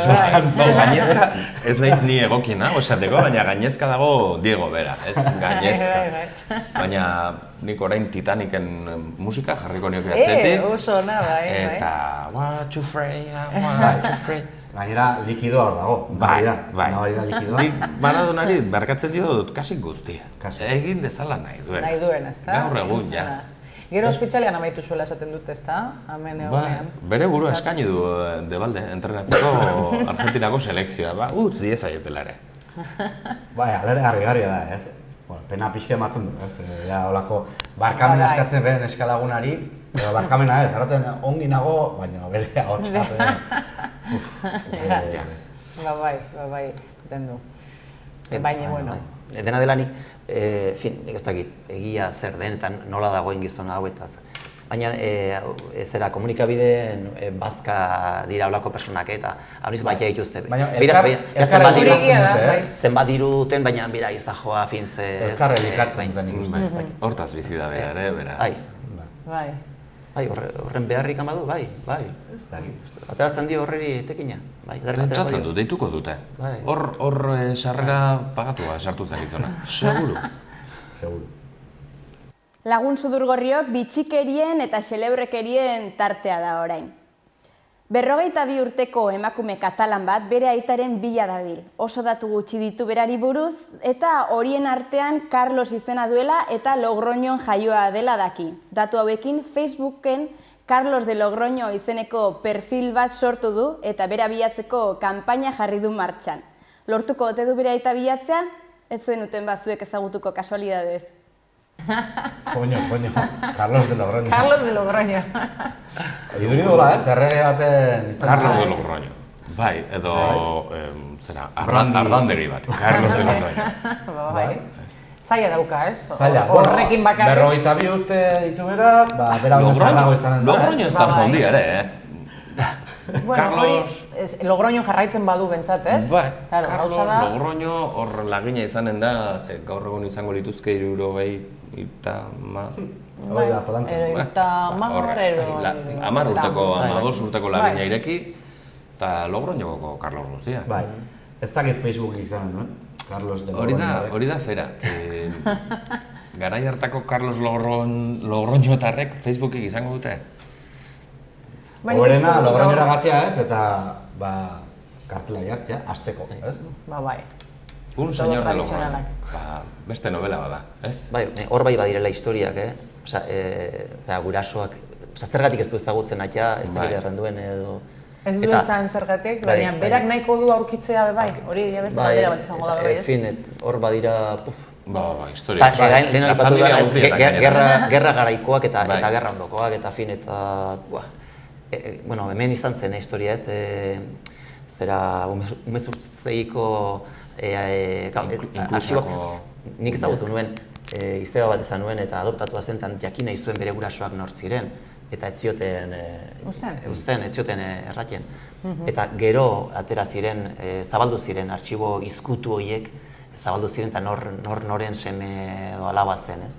sustantzia. Gainezka, ez naiz ni egokiena, esateko, baina gainezka dago Diego bera, ez gainezka. Baina nik orain Titaniken musika jarriko nioke atzetik. Oso ona, bai. Eta, what you afraid. Gainera, likidoa hor dago. Bai. Nabarida likidoa. Nik Maradonari barkatzen diot kasik guztia. Egin dezala nahi duen. Nahi duen, ezta? Gaur egun, ja. Gero ospitalean amaitu zuela esaten dut, ezta? Hemen egonean. Bere burua eskaini du Debalde, entrenatzeko Argentinako selekzioa. Utz diezaietela ere. Bai, alere garria da, ez? Pena pixka ematen du, ez? Holako barkamena eskatzen beren eskalagunari, edo barkamena ez, arraten ongi nago, baina bere ahotsa zen. Bai, eten du. Baina, bueno. Dena dela nik, nik ez dakit, egia zer den eta nola dagoen gizona hau eta zer. Baina, zera, komunikabideen bazka dira olako personak eta hau baita dituzte. Baina, zenbat diru duten, baina bera izajoa, fin, ze... Elkarre elikatzen duten ikusten, ez dakit. Hortaz bizi da behar, beraz. Bai. Horren beharrik amadu, bai. Ez dakit. Ateratzen dio horreri tekina. Pentsatzen du, deituko dute. Hor sarrera pagatua sartu zen gizona. Seguru. Lagun Sudurgorriok bitxikerien eta xelebrekerien tartea da orain. 52 urteko emakume katalan bat bere aitaren bila dabil. Oso datu gutxi ditu berari buruz eta horien artean Carlos izena duela eta Logroñon jaioa dela daki. Datu hauekin Facebooken Carlos de Logroño izeneko perfil bat sortu du eta bera bilatzeko kanpaina jarri du martxan. Lortuko ote du bere aita bilatzea? Ez zenuten bazuek ezagutuko kasualidadez. Coño, Carlos de Logroño. Carlos de Logroño. Iduri dola, ez? Errege baten izan. Carlos de Logroño. Bai, edo, zera, ardandegi bat. Carlos de Logroño. Bai. Zaila dauka, ez? Zaila. Horrekin bakarrik. 52 urte ditu bera, bera baino zarrago izanen da. Logroño ez da oso handia ere, Carlos... Logroño jarraitzen badu bentsat, ez? Bai, Carlos, Logroño, hor lagina izanen da, ze gaur egun izango lituzke 60 Hori da, zalantzen. 10 urteko, 12 urteko lagina ireki, eta Logroñoko Carlos Guzia. Bai, ez dakit Facebook izanen duen. Carlos de Hori da fera. Garai hartako Carlos Logroñotarrek Facebookik izango dute? Hoberena, Logroñora gatea ez, eta kartela jartzea, asteko, ez? Bai. Un señor de Logroño. Beste novela bada, ez? Bai, hor bai badirela historiak, Osea, gurasoak, zergatik ez du ezagutzen aita, ez dakit errenduen edo... Ez du esan zergatik, baina berak nahiko du aurkitzea bai, hori beste galdera bat izango da bai, ez? Fin, hor badira... Historia. Lehen alipatu da, gerra garaikoak eta gerra ondokoak, eta fin, eta... Bueno, hemen izan zen historia ez, zera umezurtzeiko arxiboak, nik ezagutu nuen, izeba bat izan nuen eta adoptatua zentan jakin nahi zuen bere gurasoak nor ziren, eta ez zioten erratien. Eta gero atera ziren, zabaldu ziren arxibo izkutu horiek, zabaldu ziren eta noren seme edo alaba zen, ez?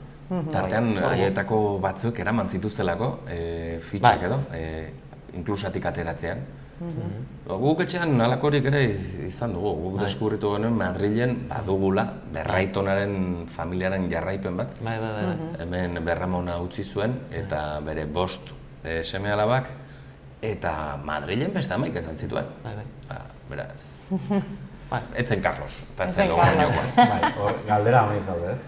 Tartean, haietako batzuk eraman zituztelako, fitxak edo, inklusatik ateratzean. Guk etxean halakorik ere izan dugu, guk deskubritu genuen Madrilen badugula Berraitonaren familiaren jarraipen bat. Hemen Berramona utzi zuen eta bere 5 seme-alabak eta Madrilen beste 11 izan zituen. Beraz, etzen Carlos, eta etzen Logroñokoa. Galdera honi zaude, ez?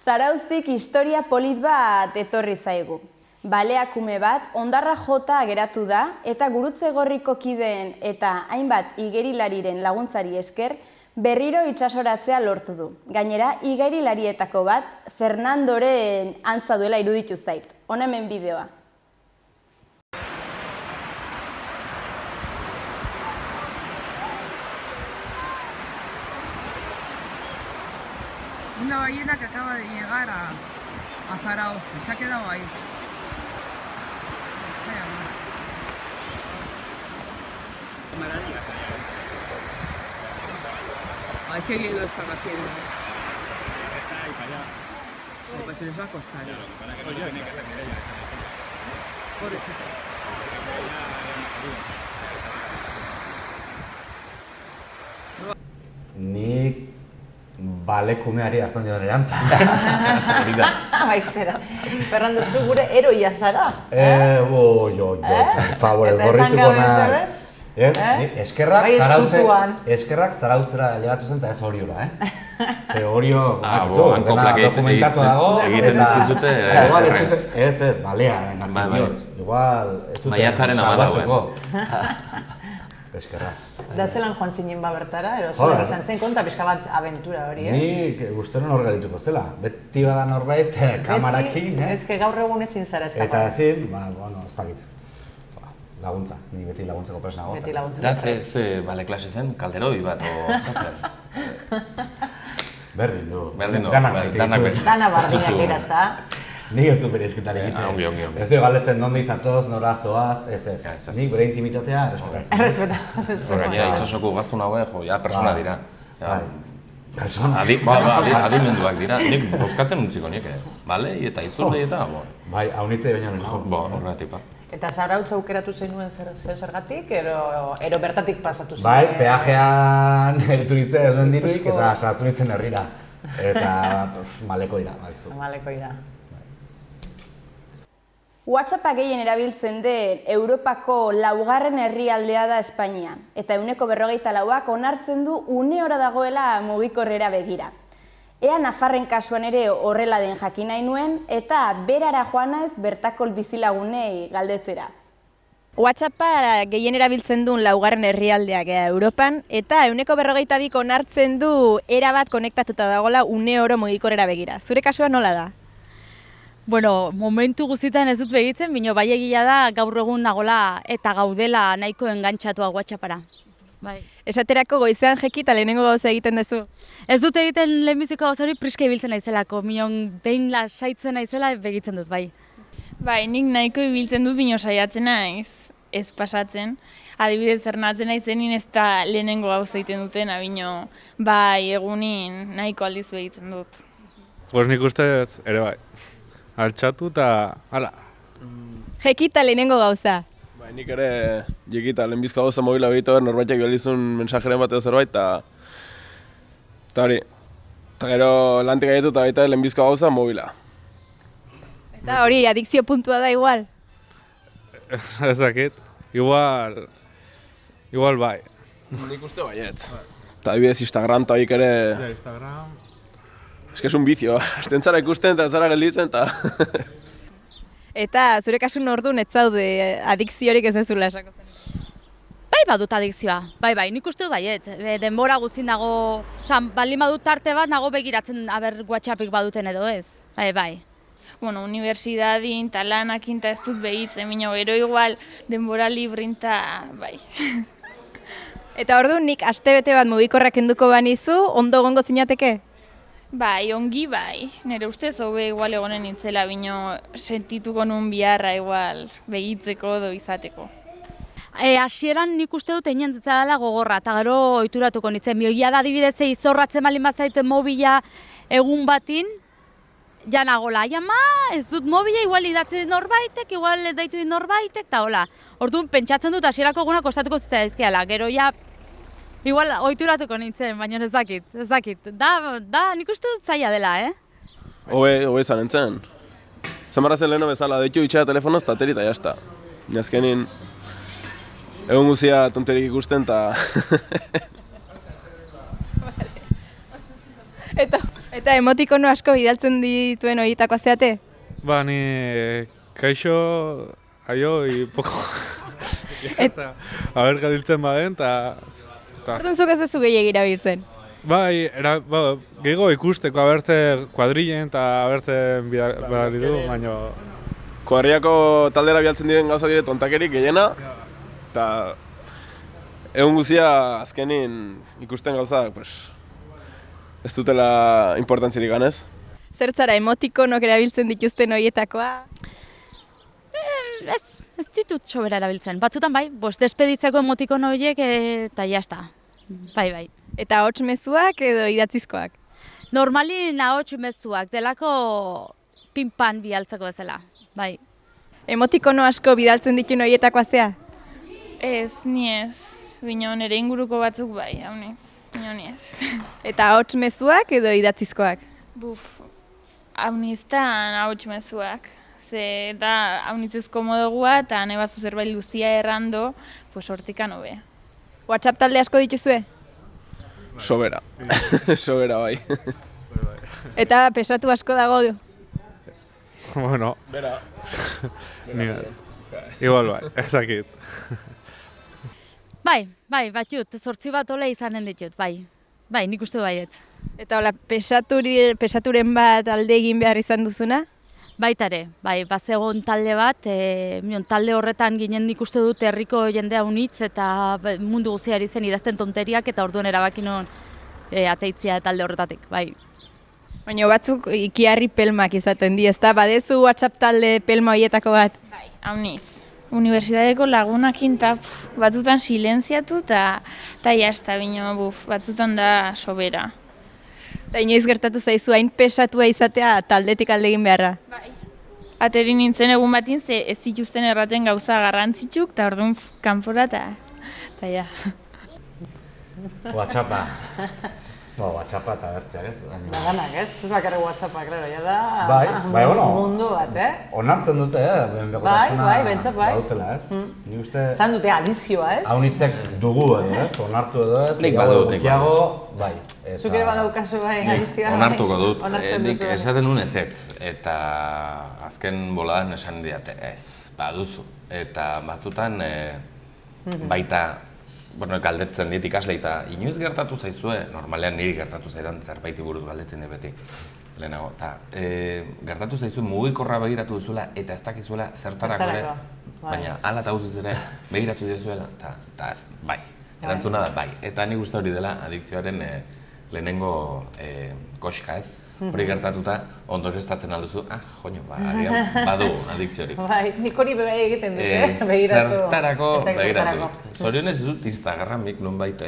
Zarauztik historia polit bat etorri zaigu. Baleakume bat hondarra jota geratu da eta Gurutze Gorriko kideen eta hainbat igerilariren laguntzari esker berriro itsasoratzea lortu du. Gainera, igerilarietako bat Fernandoren antza duela iruditu zait. Hona hemen bideoa. Una ballena que acaba de llegar a Zarauz, se ha quedado ahí. Maravilla. Ay, qué bien lo están haciendo. Pues se les va a costar. Pobrecito. Nik balekumeari azan joan erantza. Bai, zera. Fernando, zu gure eroia zara. Favorez, gorrituko nahi. Eskerrak zarautzera llegatu zen eta ez horiora, Ze horio, dokumentatua dago. Egiten dizkizute Ez, balea, engatzen diot. Igual, ez dute salbatuko. Eskerrak. Da zelan joan zinen bertara, ero zelan izan zen konta pixka bat aventura hori, ez? Nik guztaren hor galituko zela. Beti bada norbait kamarakin, Ez que gaur egun ezin zara eskapa. Eta ezin, ez dakit. Laguntza, ni beti laguntzeko presa nago. Beti laguntzeko presa. Ze bale klase zen, kalderoi bat, zertaz? Berdin du. Dana bardinak erazta. Nik ez du bere ezketari egiten. Ez du galdetzen nonde izatoz, nora zoaz, ez. Nik bere intimitatea respetatzen. Gainera, itxasoko gaztu nagoen, persona dira. Persona? Adimenduak dira, nik bozkatzen utziko nik, bale? Eta izurlei eta, Bai, haunitzei baina nire. Horretipa. Eta Zarautz aukeratu zenuen zergatik, ero bertatik pasatu zen? Ba ez, peajean erituritzea ez duen diruik eta sartu nintzen herrira. Eta maleko ira. Maleko ira. WhatsAppa gehien erabiltzen den Europako 4. herrialdea da Espainia. Eta 44ak onartzen du une ora dagoela mugikorrera begira. Ea Nafarren kasuan ere horrela den jakin nahi nuen, eta berara joana ez bertako bizilagunei galdetzera. WhatsAppa gehien erabiltzen duen 4. herrialdeak Europan, eta 42ak onartzen du erabat konektatuta dagoela une oro mugikorrera begira. Zure kasua nola da? Bueno, momentu guztietan ez dut begitzen, bino bai egia da gaur egun nagola eta gaudela nahiko engantxatua WhatsAppara. Bai. Esaterako goizean jeki eta lehenengo gauza egiten duzu? Ez dut egiten lehenbiziko gauza hori priska ibiltzen naizelako, minon behin lasaitzen naizela begitzen dut, bai. Bai, nik nahiko ibiltzen dut bino saiatzen naiz, ez pasatzen. Adibidez, zernatzen naizenin ez da lehenengo gauza egiten dutena, bino bai egunin nahiko aldiz begitzen dut. Pues nik ustez ere bai, altxatu eta hala. Jeki eta lehenengo gauza? Nik ere jekita lehenbizko gauza mobila begitu behar, norbaitek bihalizun mensajeren bat edo zerbait, Eta hori, eta gero lantik gaietu eta baita lehenbizko gauza mobila. Eta hori, adikzio puntua da igual? Ez dakit, igual bai. Nik uste baietz. Eta adibidez Instagram eta horiek ere... Instagram... Ez que es un bizio, azten zara ikusten eta zara gelditzen eta... Eta zure kasun orduan ez zaude adikziorik ez ezula esako zen? Bai badut adikzioa, bai, nik uste dut baiet. Denbora guztin nago, baldin badut tarte bat nago begiratzen aber WhatsAppik baduten edo ez. Bai. Bueno, unibertsidadin eta lanakin eta ez dut behitzen, minio gero igual denbora librin eta bai. Eta orduan nik astebete bat mugikorrak kenduko banizu, ondo egongo zinateke? Bai, ongi bai. Nire ustez hobe igual egonen nintzela, bino sentituko nun biharra igual begitzeko edo izateko. Hasieran nik uste dut egin dela gogorra, eta gero ohituratuko nintzen. Biogia da adibidez izorratzen balin bazaiten mobila egun batin, ja nagola, ez dut mobila, igual idatzi norbaitek, igual ez daitu norbaitek, eta hola. Orduan pentsatzen dut hasierako egunak kostatuko zitzaizkiala, gero ja igual ohituratuko nintzen, baina ez dakit. Da, nik uste dut zaila dela, Hobe izan nintzen. Zamarra zen leheno bezala, deitu itxera telefonoz eta ateri eta jazta. Azkenin, egun guzia tonterik ikusten eta... Eta emotikono asko bidaltzen dituen horietako zeate? Ba, ni kaixo, aio, poko... Aber gabiltzen baden, eta... Orduan zuk ez duzu gehiago irabiltzen? Bai, gehiago ikusteko abertze kuadrillen eta abertze badidu, baina... Kuadriako taldera bialtzen diren gauza dire tontakerik gehiena, eta egun guzia azkenin ikusten gauzak, ez dutela importantzirik ganez. Zertzara emotikonok erabiltzen dituzten horietakoa? Ez ditut sobera erabiltzen. Batzutan bai, despeditzeko emotikon horiek eta jazta. Bai. Eta ahots mezuak edo idatzizkoak? Normalin ahots mezuak, delako pinpan bialtzeko bezala, bai. Emotikono asko bidaltzen dituen horietakoa zea? Ez, ni ez. Bino nire inguruko batzuk bai, hau niz. Eta ahots mezuak edo idatzizkoak? Hau niztan ahots mezuak. Ze da hau nitzez komodogua eta nahi bazu zerbait luzia errando, hortikan hobe. WhatsApp talde asko dituzue? Sobera. Sobera bai. Eta pesatu asko dago du? Bueno. Bera. Igual bai, ez dakit. Bai, batut, 8 bat ole izanen ditut, bai. Bai, nik uste baiet. Eta hola, pesaturen bat alde egin behar izan duzuna? Baitare, bai, bazegon talde bat, talde horretan ginen ikuste dut herriko jendea unitz eta mundu guziari zen idazten tonteriak eta orduan erabaki non ateitzia talde horretatik, bai. Baina batzuk ikiarri pelmak izaten di, ezta? Badezu WhatsApp talde pelma horietako bat? Bai, hau nitz. Unibertsitateko lagunakin eta batzutan silentziatu eta jazta bino, batzutan da sobera. Eta inoiz gertatu zaizu hain pesatua izatea taldetik alde egin beharra? Bai. Ateri nintzen egun batin ze ez zituzten erraten gauza garrantzitsuk eta orduan kanpora eta ja. WhatsAppa. WhatsAppa eta bertzeak ez? Daganak ez? Ez bakarri WhatsAppa, klaro, ja da bai, mundu bat, Onartzen dute, begotasuna bentsat bai. Bautela ez? Ni uste... Zan dute adizioa ez? Hau nitzek dugu edo ez? Onartu edo ez? Nik badut, bai. Zuk ere badaukazu bai adizioa? Onartuko dut, nik esaten nuen ezetz, eta azken boladan esan diate ez, baduzu. Eta batzutan baita, galdetzen dit ikaslei eta inoiz gertatu zaizue, normalean niri gertatu zaidan zerbaiti buruz galdetzen dut beti lehenago. Gertatu zaizue mugikorra begiratu duzuela eta ez dakizuela zertarako ere, baina hala eta guztiz ere begiratu duzuela eta bai, erantzuna da bai. Eta nik uste hori dela adikzioaren lehenengo koska ez. Hori gertatuta, ondorioztatzen alduzu, badu adikziorik. Bai, nik hori egiten dut, begiratu. Zertarako begiratu dut. Zorionez ez dut Instagramik nonbait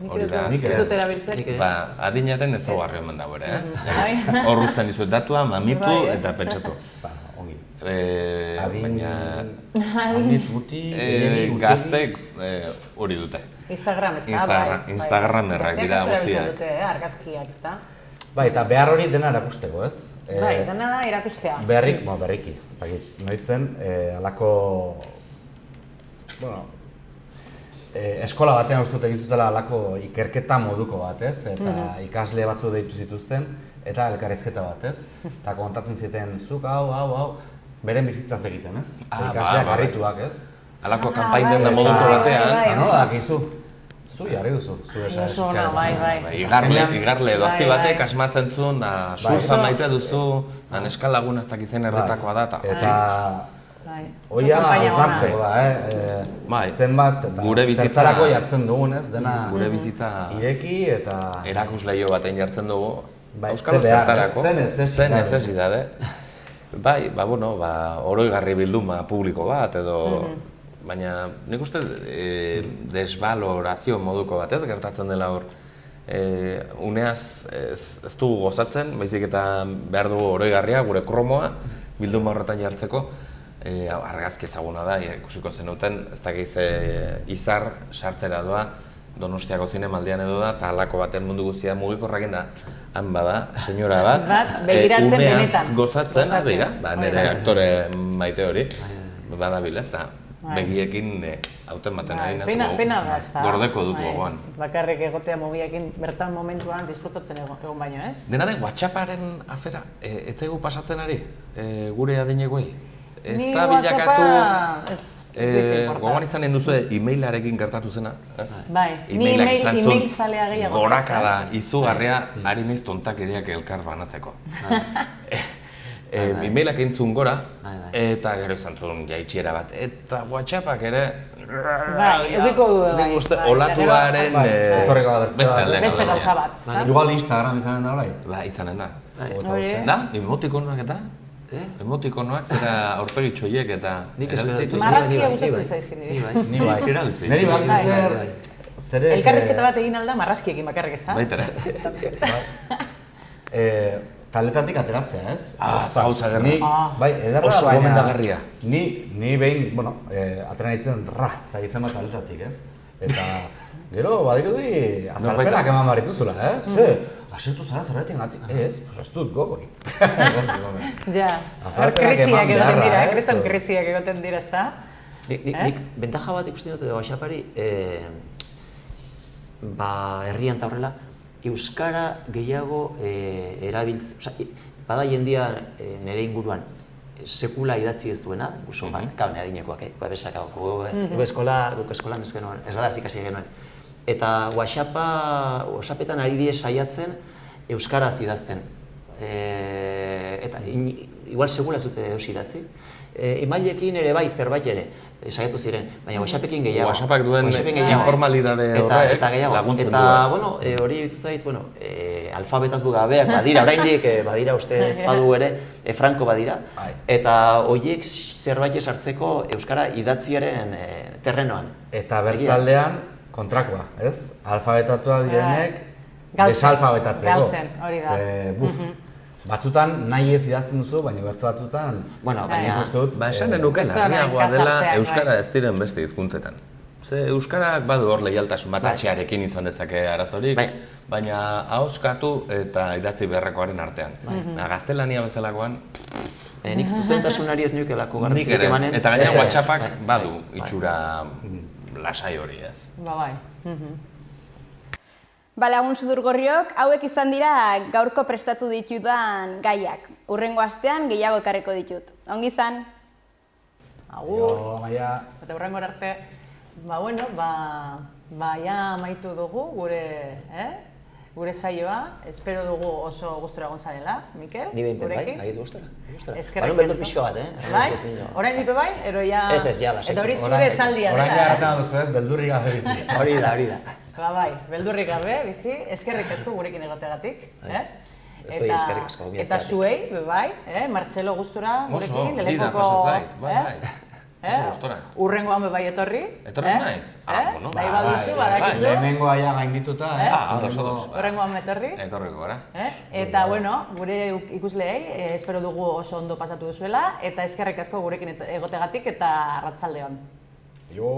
hori da. Nik ez dut erabiltzen. Adinaren ezaugarri omen dago ere, Hor uzten dizuet datua, mamitu eta pentsatu. Ongi. baina... Adinitz guti, gaztek hori dute. Instagram, ez da? Instagram errak dira guziak. Argazkiak, ez da? Bai, eta behar hori dena erakusteko, ez? Bai, dena da erakustea. Berriki, ez dakit, noiz zen, halako... Bueno, eskola batean uste dut egin zutela halako ikerketa moduko bat, ez? Eta ikasle batzu deitu zituzten, eta elkarrizketa bat, ez? Eta kontatzen ziten, zuk hau, beren bizitzaz egiten, ez? Ikasleak harrituak, ez? Halako kanpain dena moduko batean. Nola dakizu? Zu jarri duzu, zu esan. Igarle edo azti batek asmatzen zuen, surza maite duzu, neska laguna ez dakizen erretakoa da. Eta oia osnartzeko da, zenbat eta zertarako jartzen dugun, ez? Dena gure bizitza ireki eta... erakusleio baten jartzen dugu, auskalo zertarako, zen necesidade. Bai, oroigarri bilduma publiko bat edo... Baina nik uste desbalorazio moduko bat ez gertatzen dela hor. Uneaz ez dugu gozatzen, baizik eta behar dugu oroigarria, gure kromoa, bilduma horretan jartzeko. Argazki ezaguna da, ikusiko zenuten, ez dakiz izar sartzera doa, Donostiako zinemaldian edo da, eta halako baten mundu guztia mugikorrakin da. Han bada, senyora bat, uneaz gozatzen, nire aktore maite hori, badabil ez da. Begiekin hauten baten ari nazu gordeko dut gogoan. Bakarrik egotea mobiekin bertan momentuan disfrutatzen egon baino, ez? Dena den WhatsApparen afera, ez zaigu pasatzen ari, gure adinegoei? Ez da bilakatu... Gogoan izanen duzu e-mailarekin gertatu zena, ez? Bai, ni e-mail zalea gehiago. Gorakada izugarria ari naiz tontakeriak elkar banatzeko. E-mailak entzun gora, eta gero izan zuen jaitxiera bat, eta WhatsAppak ere... Bai, ediko du, nik uste olatuaren beste gauza bat. Igual Instagram izanen da, bai? Ba, izanen da. Da, emotikonoak eta? Emotikonoak zera aurpegi txoiek eta... Marrazkia gustatzen zaizkin niri. Ni bai. Niri bai, zer... Elkarrizketa bat egin alda marrazkiekin bakarrik, ez da? Baitara. Taletatik ateratzea, ez? Zauza ederra. Bai, ederra, oso gomendagarria. Ni behin, atera nahitzen zagitzen bat taletatik, ez? Eta gero, badirudi, azalpenak eman barituzula, Ze, asertu zara zerretin gatik, ez? Pues ez dut gogoi. Ja, hor krisiak egoten dira, kriston krisiak egoten dira, ez da? Nik bentaja bat ikusten dut WhatsAppari, herrian eta horrela, euskara gehiago erabiltzen, bada jendia nire inguruan sekula idatzi ez duena, guzo, kabne adinekoak, besaka, guk eskolan ez genuen, ez da ikasi genuen. Eta WhatsAppetan ari dire saiatzen euskaraz idazten. Eta igual sekula zute eus idatzi. Emailekin ere bai, zerbait ere, saiatu ziren, baina WhatsAppekin gehiago. WhatsAppak duen informalidade horrek laguntzen du. Eta, hori zait, alfabetaz gabeak badira, oraindik badira uste ez badu ere, franko badira. Eta horiek zerbait sartzeko euskara idatziaren terrenoan. Eta bertzaldean kontrakoa, ez? Alfabetatua direnek desalfabetatzeko. Galtzen, hori da. Batzutan nahi ez idazten duzu, baina bertze batzutan... baina... Esan denuken larriagoa dela euskara ez diren beste hizkuntzetan. Ze euskarak badu hor leialtasun bat atxearekin izan dezake arazorik, baina ahoskatu eta idatzi beharrekoaren artean. Gaztelania bezalakoan... Nik zuzentasunari ez nukelako garrantzik emanen... Eta gaina WhatsAppak badu itxura lasai hori ez. Bai. Lagun Sudurgorriok, hauek izan dira gaurko prestatu ditudan gaiak. Hurrengo astean gehiago ekarriko ditut. Ongi izan? Agur. Eta hurrengo arte. Ja amaitu dugu gure saioa. Espero dugu oso gustura egon zarela, Mikel. Ni behin bai, agiz gustura. Eskerrik asko. Beldur pixko bat, Bai? Orain dipe bai? Ez, ja, lasai. Eta hori zure esaldia dela. Orain garratan duzu ez, beldurrik gabe bizi. Hori da. Bai, beldurrik gabe bizi, eskerrik asko gurekin egoteagatik. Eskerrik asko. Eta zuei, bai, Martxelo gustura gurekin, lehengoko... Oso gustora. Urrengoan bai etorri. Etorri naiz? Bueno. Nahi baduzu, badakizu. Lehenengoa ja gaindituta, Oso. Urrengoan etorri. Etorriko gara. Eta, bueno, gure ikusleei, espero dugu oso ondo pasatu duzuela, eta eskerrik asko gurekin egotegatik eta arratzaldeon. Jo.